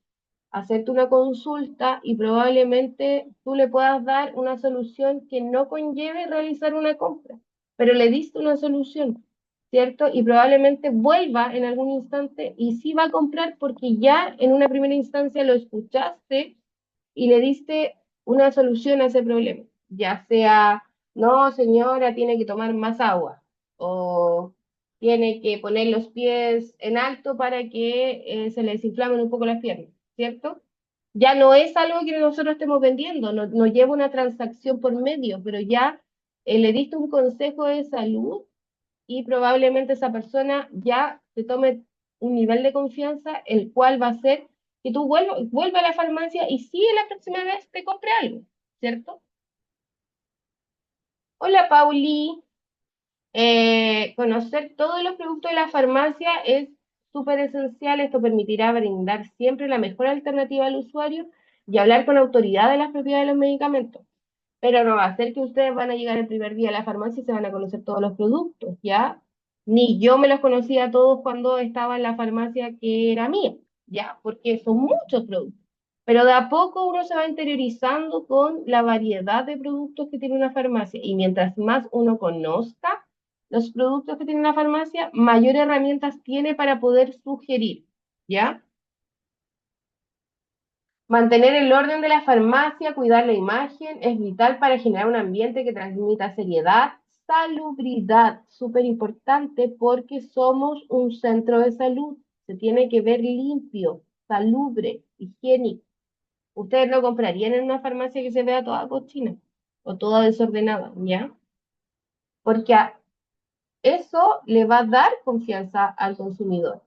a hacerte una consulta y probablemente tú le puedas dar una solución que no conlleve realizar una compra, pero le diste una solución, ¿cierto? Y probablemente vuelva en algún instante y sí va a comprar porque ya en una primera instancia lo escuchaste y le diste una solución a ese problema, ya sea, no, señora, tiene que tomar más agua o tiene que poner los pies en alto para que se le desinflamen un poco las piernas, ¿cierto? Ya no es algo que nosotros estemos vendiendo, no lleva una transacción por medio, pero ya le diste un consejo de salud y probablemente esa persona ya te tome un nivel de confianza, el cual va a ser que tú vuelva a la farmacia y sí la próxima vez te compre algo, ¿cierto? Hola, Pauli. Conocer todos los productos de la farmacia es súper esencial. Esto permitirá brindar siempre la mejor alternativa al usuario y hablar con autoridad de las propiedades de los medicamentos. Pero no va a ser que ustedes van a llegar el primer día a la farmacia y se van a conocer todos los productos, ¿ya? Ni yo me los conocía todos cuando estaba en la farmacia que era mía, ¿ya? Porque son muchos productos. Pero de a poco uno se va interiorizando con la variedad de productos que tiene una farmacia. Y mientras más uno conozca los productos que tiene una farmacia, mayor herramientas tiene para poder sugerir, ¿ya? Mantener el orden de la farmacia, cuidar la imagen, es vital para generar un ambiente que transmita seriedad, salubridad, súper importante porque somos un centro de salud. Se tiene que ver limpio, salubre, higiénico. Ustedes no comprarían en una farmacia que se vea toda cochina o toda desordenada, ¿ya? Porque eso le va a dar confianza al consumidor.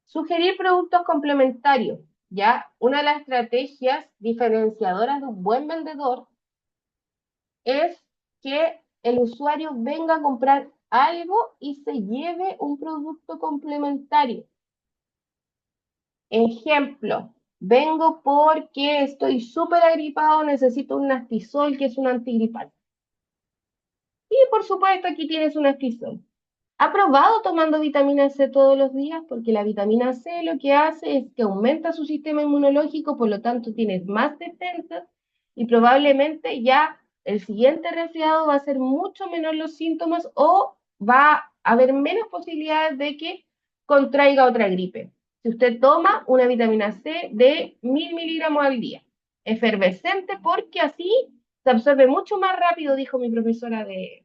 Sugerir productos complementarios, ¿ya? Una de las estrategias diferenciadoras de un buen vendedor es que el usuario venga a comprar algo y se lleve un producto complementario. Ejemplo, vengo porque estoy súper agripado, necesito un Nastisol, que es un antigripal. Y por supuesto aquí tienes un astisol. ¿Ha probado tomando vitamina C todos los días? Porque la vitamina C lo que hace es que aumenta su sistema inmunológico, por lo tanto tienes más defensas y probablemente ya el siguiente resfriado va a ser mucho menor los síntomas o va a haber menos posibilidades de que contraiga otra gripe. Si usted toma una vitamina C de 1000 miligramos al día, efervescente, porque así se absorbe mucho más rápido, dijo mi profesora de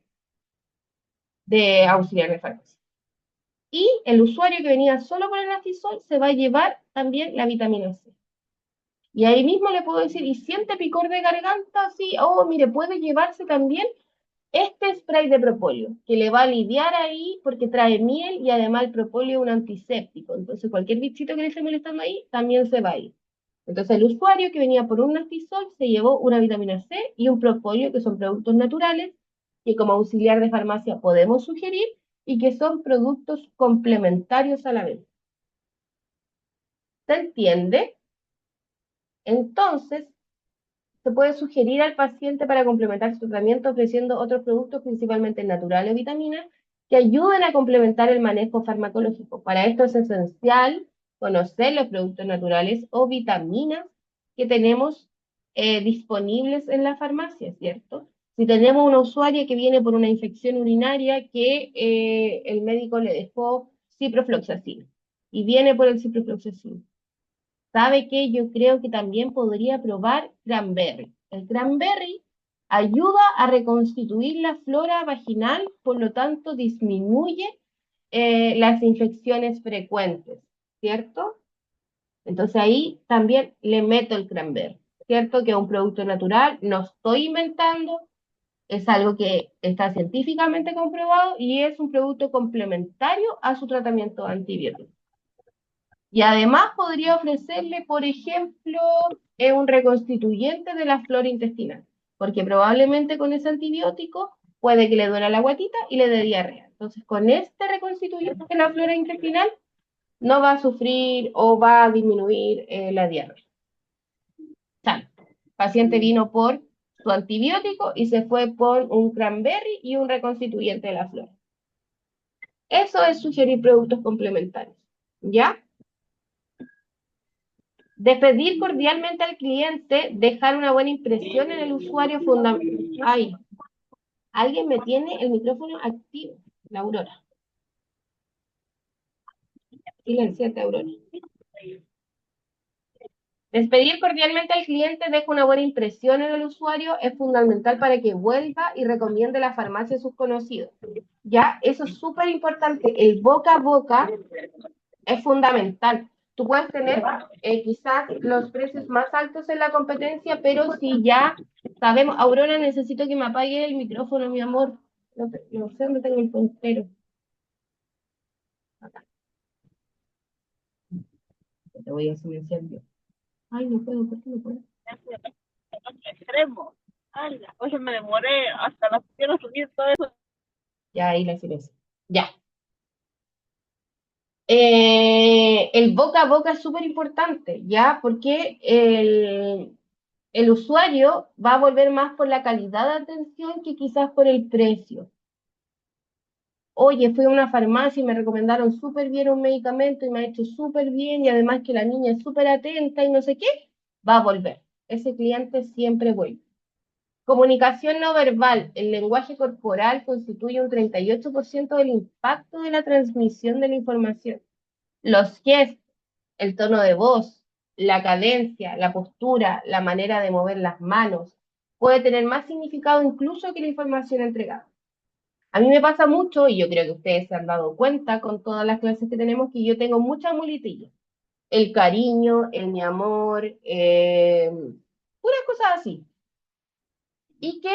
auxiliar de farmacia. Y el usuario que venía solo por el Astisol se va a llevar también la vitamina C. Y ahí mismo le puedo decir, ¿y siente picor de garganta? Sí, oh, mire, puede llevarse también este spray de propóleo, que le va a aliviar ahí porque trae miel y además el propóleo es un antiséptico. Entonces cualquier bichito que le esté molestando ahí también se va a ir. Entonces el usuario que venía por un Astisol se llevó una vitamina C y un propóleo, que son productos naturales, que como auxiliar de farmacia podemos sugerir y que son productos complementarios a la vez. ¿Se entiende? Entonces, se puede sugerir al paciente para complementar su tratamiento ofreciendo otros productos, principalmente naturales o vitaminas, que ayuden a complementar el manejo farmacológico. Para esto es esencial conocer los productos naturales o vitaminas que tenemos disponibles en la farmacia, ¿cierto? Si tenemos una usuaria que viene por una infección urinaria que el médico le dejó ciprofloxacina y viene por el ciprofloxacina, ¿sabe qué? Yo creo que también podría probar cranberry. El cranberry ayuda a reconstituir la flora vaginal, por lo tanto disminuye las infecciones frecuentes, ¿cierto? Entonces ahí también le meto el cranberry, ¿cierto? Que es un producto natural, no estoy inventando, es algo que está científicamente comprobado y es un producto complementario a su tratamiento antibiótico. Y además podría ofrecerle, por ejemplo, un reconstituyente de la flora intestinal, porque probablemente con ese antibiótico puede que le duela la guatita y le dé diarrea. Entonces, con este reconstituyente de la flora intestinal no va a sufrir o va a disminuir la diarrea. El paciente vino por su antibiótico y se fue por un cranberry y un reconstituyente de la flora. Eso es sugerir productos complementarios, ¿ya? Despedir cordialmente al cliente, dejar una buena impresión en el usuario fundamental. Ay, alguien me tiene el micrófono activo, la Aurora. Silenciate, Aurora. Despedir cordialmente al cliente, deja una buena impresión en el usuario, es fundamental para que vuelva y recomiende la farmacia a sus conocidos. Ya, eso es súper importante. El boca a boca es fundamental. Tú puedes tener quizás los precios más altos en la competencia, pero si ya sabemos, Aurora, necesito que me apague el micrófono, mi amor. No sé dónde tengo el puntero. Acá. Te voy a silenciar yo. Ay, no puedo, ¿por qué no puedo?
Extremo. Ay, oye, me demoré hasta las piernas subir todo eso.
Ya, ahí la silencio. Ya. El boca a boca es súper importante, ¿ya? Porque el usuario va a volver más por la calidad de atención que quizás por el precio. Oye, fui a una farmacia y me recomendaron súper bien un medicamento y me ha hecho súper bien y además que la niña es súper atenta y no sé qué, va a volver. Ese cliente siempre vuelve. Comunicación no verbal. El lenguaje corporal constituye un 38% del impacto de la transmisión de la información. Los gestos, el tono de voz, la cadencia, la postura, la manera de mover las manos, puede tener más significado incluso que la información entregada. A mí me pasa mucho, y yo creo que ustedes se han dado cuenta con todas las clases que tenemos, que yo tengo muchas muletillas. El cariño, el mi amor, puras cosas así. Y que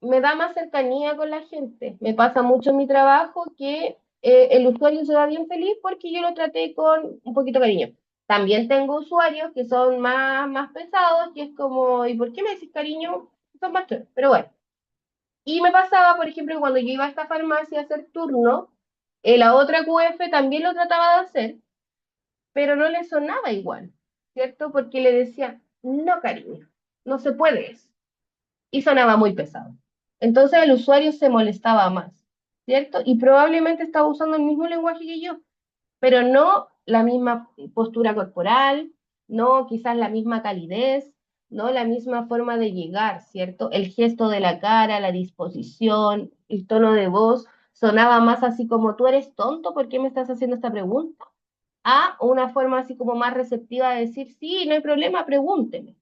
me da más cercanía con la gente. Me pasa mucho en mi trabajo que el usuario se va bien feliz porque yo lo traté con un poquito de cariño. También tengo usuarios que son más pesados, que es como, ¿y por qué me decís cariño? Son más choros, pero bueno. Y me pasaba, por ejemplo, cuando yo iba a esta farmacia a hacer turno, la otra QF también lo trataba de hacer, pero no le sonaba igual, ¿cierto? Porque le decía, no, cariño, no se puede eso. Y sonaba muy pesado. Entonces el usuario se molestaba más, ¿cierto? Y probablemente estaba usando el mismo lenguaje que yo, pero no la misma postura corporal, no quizás la misma calidez, no la misma forma de llegar, ¿cierto? El gesto de la cara, la disposición, el tono de voz, sonaba más así como tú eres tonto, ¿por qué me estás haciendo esta pregunta? A una forma así como más receptiva de decir, sí, no hay problema, pregúnteme.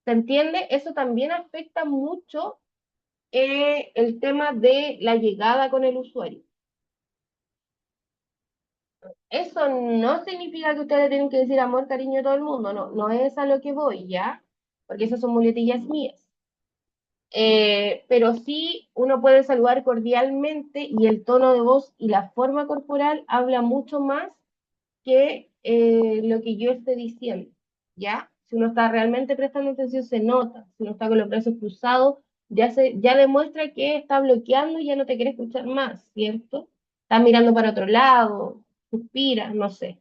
¿Se entiende? Eso también afecta mucho el tema de la llegada con el usuario. Eso no significa que ustedes tienen que decir amor, cariño a todo el mundo, no, no es a lo que voy, ¿ya? Porque esas son muletillas mías. Pero sí uno puede saludar cordialmente y el tono de voz y la forma corporal habla mucho más que lo que yo esté diciendo, ¿ya? Si uno está realmente prestando atención, se nota. Si uno está con los brazos cruzados, ya demuestra que está bloqueando y ya no te quiere escuchar más, ¿cierto? Está mirando para otro lado, suspira, no sé.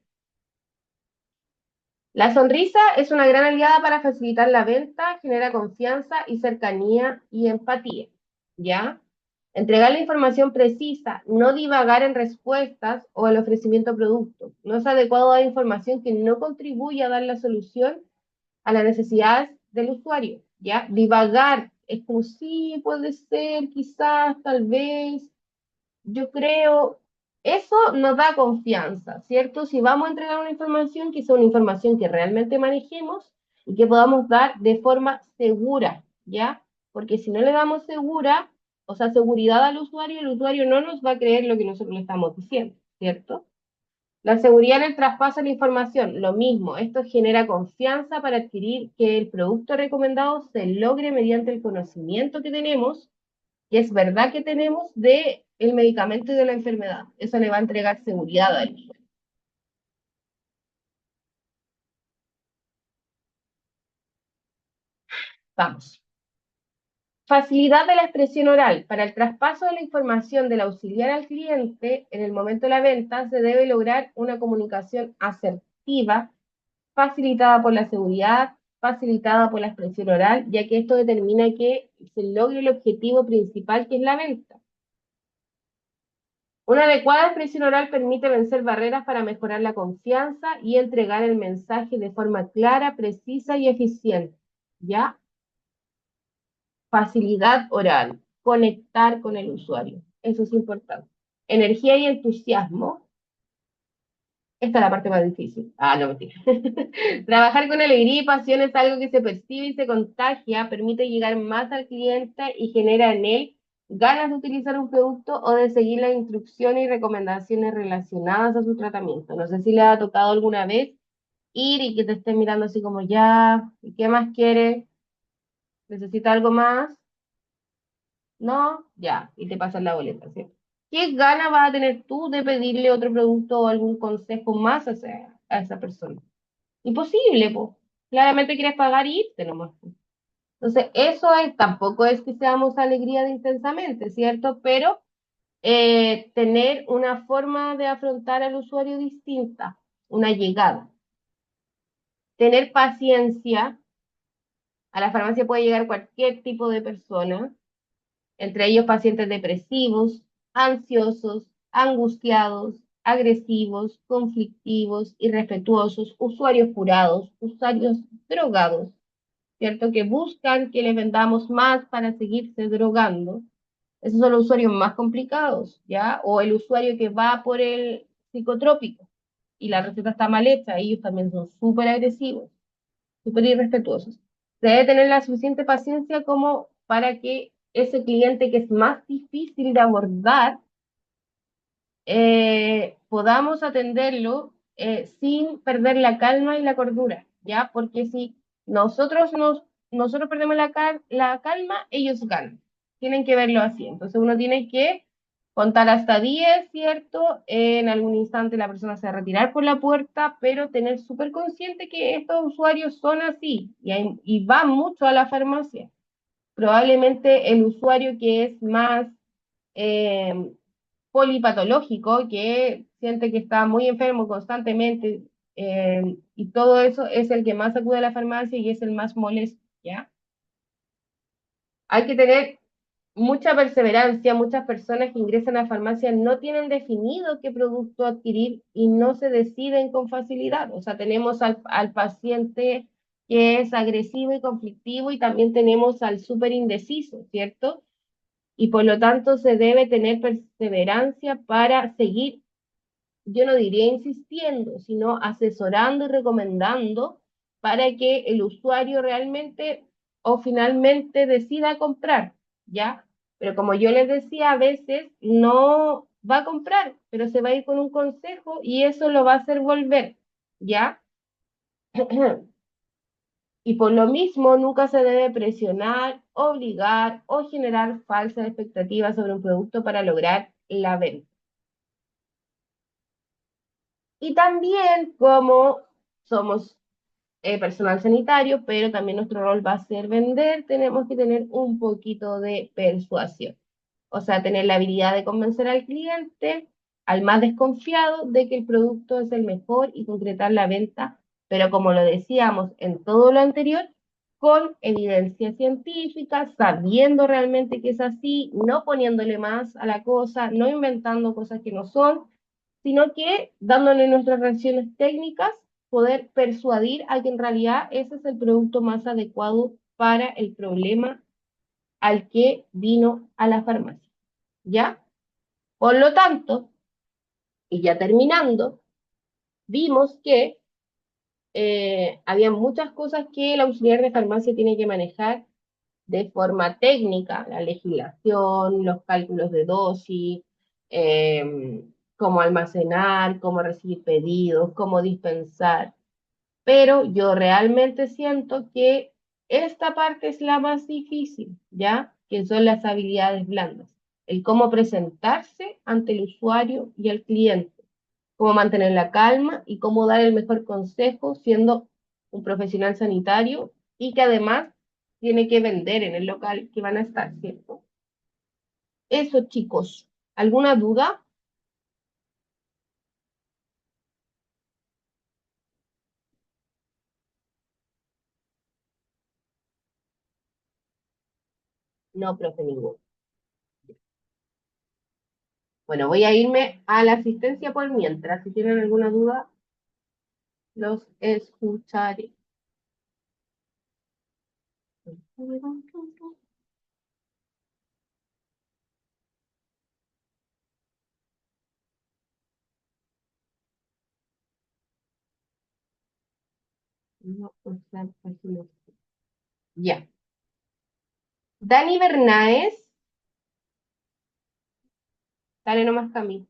La sonrisa es una gran aliada para facilitar la venta, genera confianza y cercanía y empatía, ¿ya? Entregar la información precisa, no divagar en respuestas o el ofrecimiento de productos. No es adecuado dar información que no contribuya a dar la solución a las necesidades del usuario, ¿ya? Divagar es como sí, puede ser, quizás, tal vez, yo creo, eso nos da confianza, ¿cierto? Si vamos a entregar una información, que sea una información que realmente manejemos y que podamos dar de forma segura, ¿ya? Porque si no le damos segura, o sea, seguridad al usuario, el usuario no nos va a creer lo que nosotros le estamos diciendo, ¿cierto? La seguridad en el traspaso de la información, lo mismo, esto genera confianza para adquirir que el producto recomendado se logre mediante el conocimiento que tenemos que es verdad que tenemos de el medicamento y de la enfermedad. Eso le va a entregar seguridad al usuario. Vamos. Facilidad de la expresión oral. Para el traspaso de la información del auxiliar al cliente en el momento de la venta se debe lograr una comunicación asertiva, facilitada por la seguridad, facilitada por la expresión oral, ya que esto determina que se logre el objetivo principal que es la venta. Una adecuada expresión oral permite vencer barreras para mejorar la confianza y entregar el mensaje de forma clara, precisa y eficiente. ¿Ya? Facilidad oral, conectar con el usuario. Eso es importante. Energía y entusiasmo. Esta es la parte más difícil. Ah, no, mentira. Trabajar con alegría y pasión es algo que se percibe y se contagia, permite llegar más al cliente y genera en él ganas de utilizar un producto o de seguir las instrucciones y recomendaciones relacionadas a su tratamiento. No sé si le ha tocado alguna vez ir y que te estén mirando así como ya, ¿y qué más quiere? ¿Necesita algo más? No, ya, y te pasan la boleta, ¿cierto? ¿Qué gana vas a tener tú de pedirle otro producto o algún consejo más a esa persona? Imposible, pues. Claramente quieres pagar y irte nomás. Entonces, eso es, tampoco es que seamos alegría de intensamente, ¿cierto? Pero tener una forma de afrontar al usuario distinta, una llegada. Tener paciencia. A la farmacia puede llegar cualquier tipo de persona, entre ellos pacientes depresivos, ansiosos, angustiados, agresivos, conflictivos, irrespetuosos, usuarios curados, usuarios drogados, ¿cierto? Que buscan que les vendamos más para seguirse drogando. Esos son los usuarios más complicados, ¿ya? O el usuario que va por el psicotrópico y la receta está mal hecha, ellos también son súper agresivos, súper irrespetuosos. Se debe tener la suficiente paciencia como para que ese cliente que es más difícil de abordar, podamos atenderlo sin perder la calma y la cordura, ¿ya? Porque si nosotros perdemos la calma, ellos ganan. Tienen que verlo así. Entonces uno tiene que contar hasta 10, ¿cierto? En algún instante la persona se va a retirar por la puerta, pero tener súper consciente que estos usuarios son así y van mucho a la farmacia. Probablemente el usuario que es más eh, polipatológico, que siente que está muy enfermo constantemente y todo eso es el que más acude a la farmacia y es el más molesto, ¿ya? Hay que tener mucha perseverancia, muchas personas que ingresan a farmacia no tienen definido qué producto adquirir y no se deciden con facilidad. O sea, tenemos al paciente que es agresivo y conflictivo y también tenemos al súper indeciso, ¿cierto? Y por lo tanto se debe tener perseverancia para seguir, yo no diría insistiendo, sino asesorando y recomendando para que el usuario realmente o finalmente decida comprar, ¿ya? Pero como yo les decía, a veces no va a comprar, pero se va a ir con un consejo y eso lo va a hacer volver, ¿ya? Y por lo mismo, nunca se debe presionar, obligar o generar falsas expectativas sobre un producto para lograr la venta. Y también como somos personal sanitario, pero también nuestro rol va a ser vender, tenemos que tener un poquito de persuasión. O sea, tener la habilidad de convencer al cliente, al más desconfiado, de que el producto es el mejor y concretar la venta, pero como lo decíamos en todo lo anterior, con evidencia científica, sabiendo realmente que es así, no poniéndole más a la cosa, no inventando cosas que no son, sino que dándole nuestras reacciones técnicas, poder persuadir a que en realidad ese es el producto más adecuado para el problema al que vino a la farmacia. ¿Ya? Por lo tanto, y ya terminando, vimos que había muchas cosas que el auxiliar de farmacia tiene que manejar de forma técnica, la legislación, los cálculos de dosis, cómo almacenar, cómo recibir pedidos, cómo dispensar. Pero yo realmente siento que esta parte es la más difícil, ¿ya? Que son las habilidades blandas, el cómo presentarse ante el usuario y el cliente, cómo mantener la calma y cómo dar el mejor consejo siendo un profesional sanitario y que además tiene que vender en el local que van a estar, ¿cierto? Eso, chicos. ¿Alguna duda? No, profe, ninguno. Bueno, voy a irme a la asistencia por mientras. Si tienen alguna duda, los escucharé. No, o sea, aquí no. Ya. Dani Bernaes, dale nomás Cami.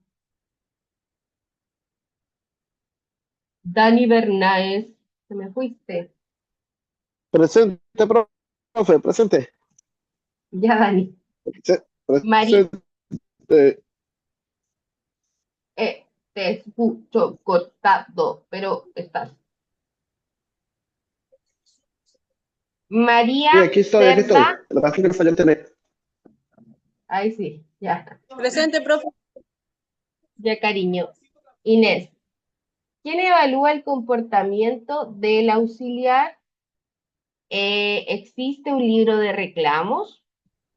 Dani Bernaes, se me fuiste.
Presente, profe, presente.
Ya, Dani. Mari,
Presente.
te escucho cortado, pero estás. María
Sí, aquí estoy, aquí estoy.
Cerda,
Lo que pasa es que falló el internet.
ahí sí, ya,
Presente, profe.
ya cariño. Inés, ¿quién evalúa el comportamiento del auxiliar? Existe un libro de reclamos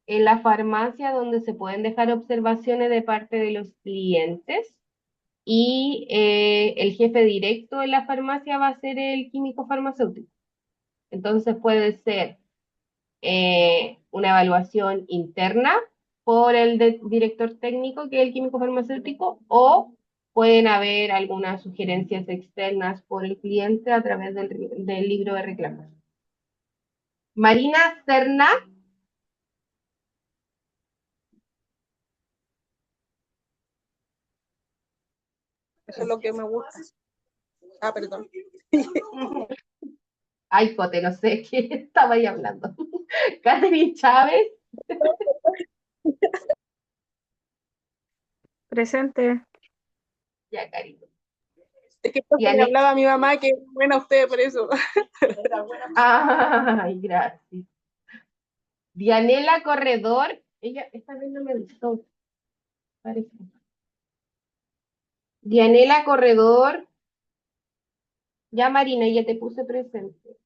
en la farmacia donde se pueden dejar observaciones de parte de los clientes y el jefe directo de la farmacia va a ser el químico farmacéutico. Entonces puede ser una evaluación interna por el director técnico, que es el químico farmacéutico, o pueden haber algunas sugerencias externas por el cliente a través del libro de reclamos. Marina Serna,
Eso es lo que me gusta. Ah, perdón.
ay, Cote, no sé qué estaba ahí hablando. Catherine Chávez,
Presente.
ya, cariño.
Es que profe, le hablaba a mi mamá que es buena usted por eso.
Ay, gracias. Dianela Corredor, ella esta vez no me gustó, parece. Dianela Corredor, ya Marina, ya te puse presente.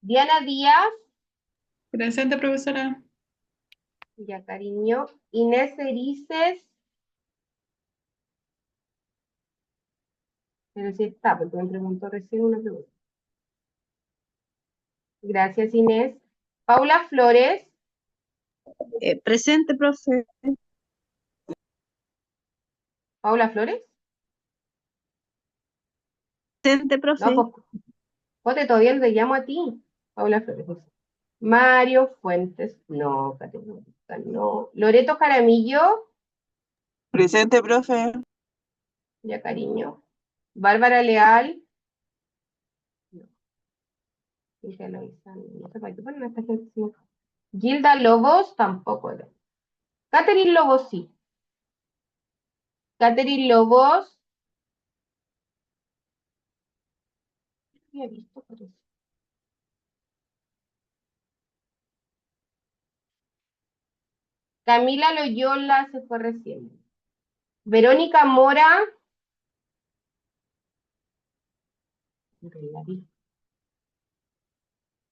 Diana Díaz,
Presente, profesora.
Ya, cariño. Inés Erices. Pero sí está, porque me preguntó recién una pregunta. Gracias, Inés. Paula Flores.
Presente, profe.
¿Paula Flores?
Presente,
No,
profe.
pues, Jote, todavía no te llamo a ti. Paula Flores. Dice. Mario Fuentes. No, Caterina, no. Loreto Jaramillo.
Presente, profe.
Ya, cariño. Bárbara Leal. No, dije Loisa, no sé para qué ponen a esta gente. Si no. Gilda Lobos, tampoco era. Catherine Lobos, sí. Catherine Lobos. Había visto, parece. Camila Loyola se fue recién. Verónica Mora. La vi.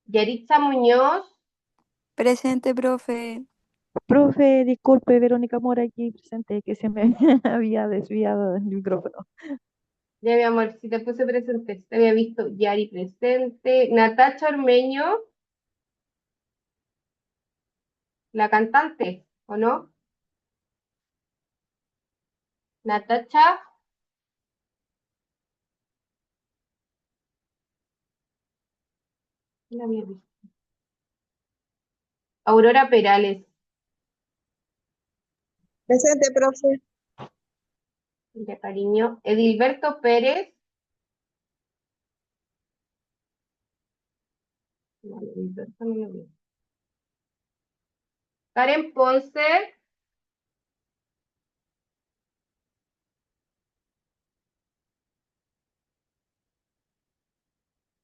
Yaritza Muñoz.
Presente, profe.
Profe, disculpe, Verónica Mora aquí presente, que se me había desviado del micrófono.
Ya, mi amor, si te puse presente, te había visto Yari presente. Natacha Ormeño, la cantante, ¿o no? Natacha, la había visto. Aurora Perales,
Presente, profe.
de cariño. Edilberto Pérez. No, Edilberto no lo vi. Karen Ponce,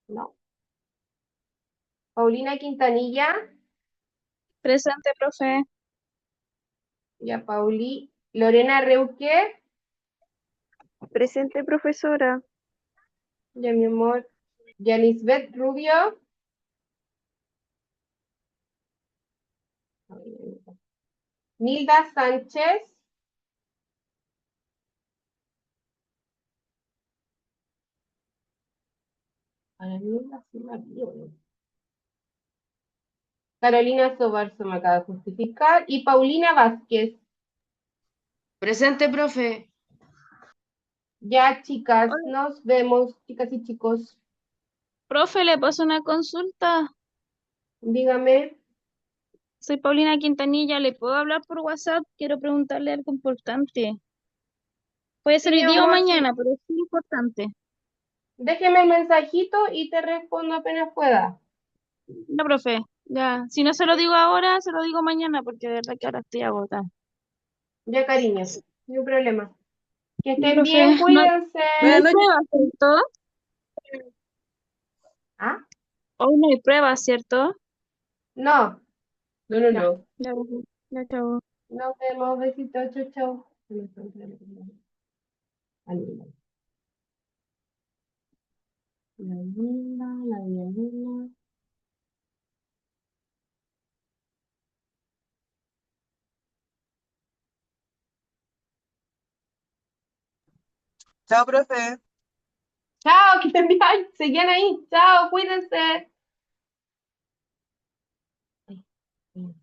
no. Paulina Quintanilla,
Presente, profe.
ya Pauli. Lorena Reuque,
Presente, profesora.
ya mi amor. Yanisbeth Rubio. Nilda Sánchez. A la Nilda sí la vi, ¿o no? Carolina Sobar se me acaba de justificar. Y Paulina Vázquez.
Presente, profe.
Ya, chicas,
Hola,
nos vemos, chicas y chicos.
profe, le paso una consulta.
Dígame.
Soy Paulina Quintanilla. ¿Le puedo hablar por WhatsApp? Quiero preguntarle algo importante. Puede
Sí,
ser
mi
hoy día o
amor,
mañana,
sí.
pero es muy importante.
Déjeme el mensajito y te respondo apenas pueda.
Ya, profe. Ya. Si no se lo digo ahora, se lo digo mañana, porque de verdad que ahora estoy agotada.
Ya, cariño. No hay problema. Que
Ya,
estén
profe.
bien,
No,
cuídense.
no hay pruebas, ¿cierto?
¿Ah?
Hoy no hay pruebas, ¿cierto?
No. No, no,
Ya.
no.
Ya, profe. Ya, chao.
Nos vemos. Besitos. Chau, chau. Anila. La linda, la linda.
Chao, profe.
Chao, que estén bien. Seguían ahí. Chao, cuídense. Ay, ay.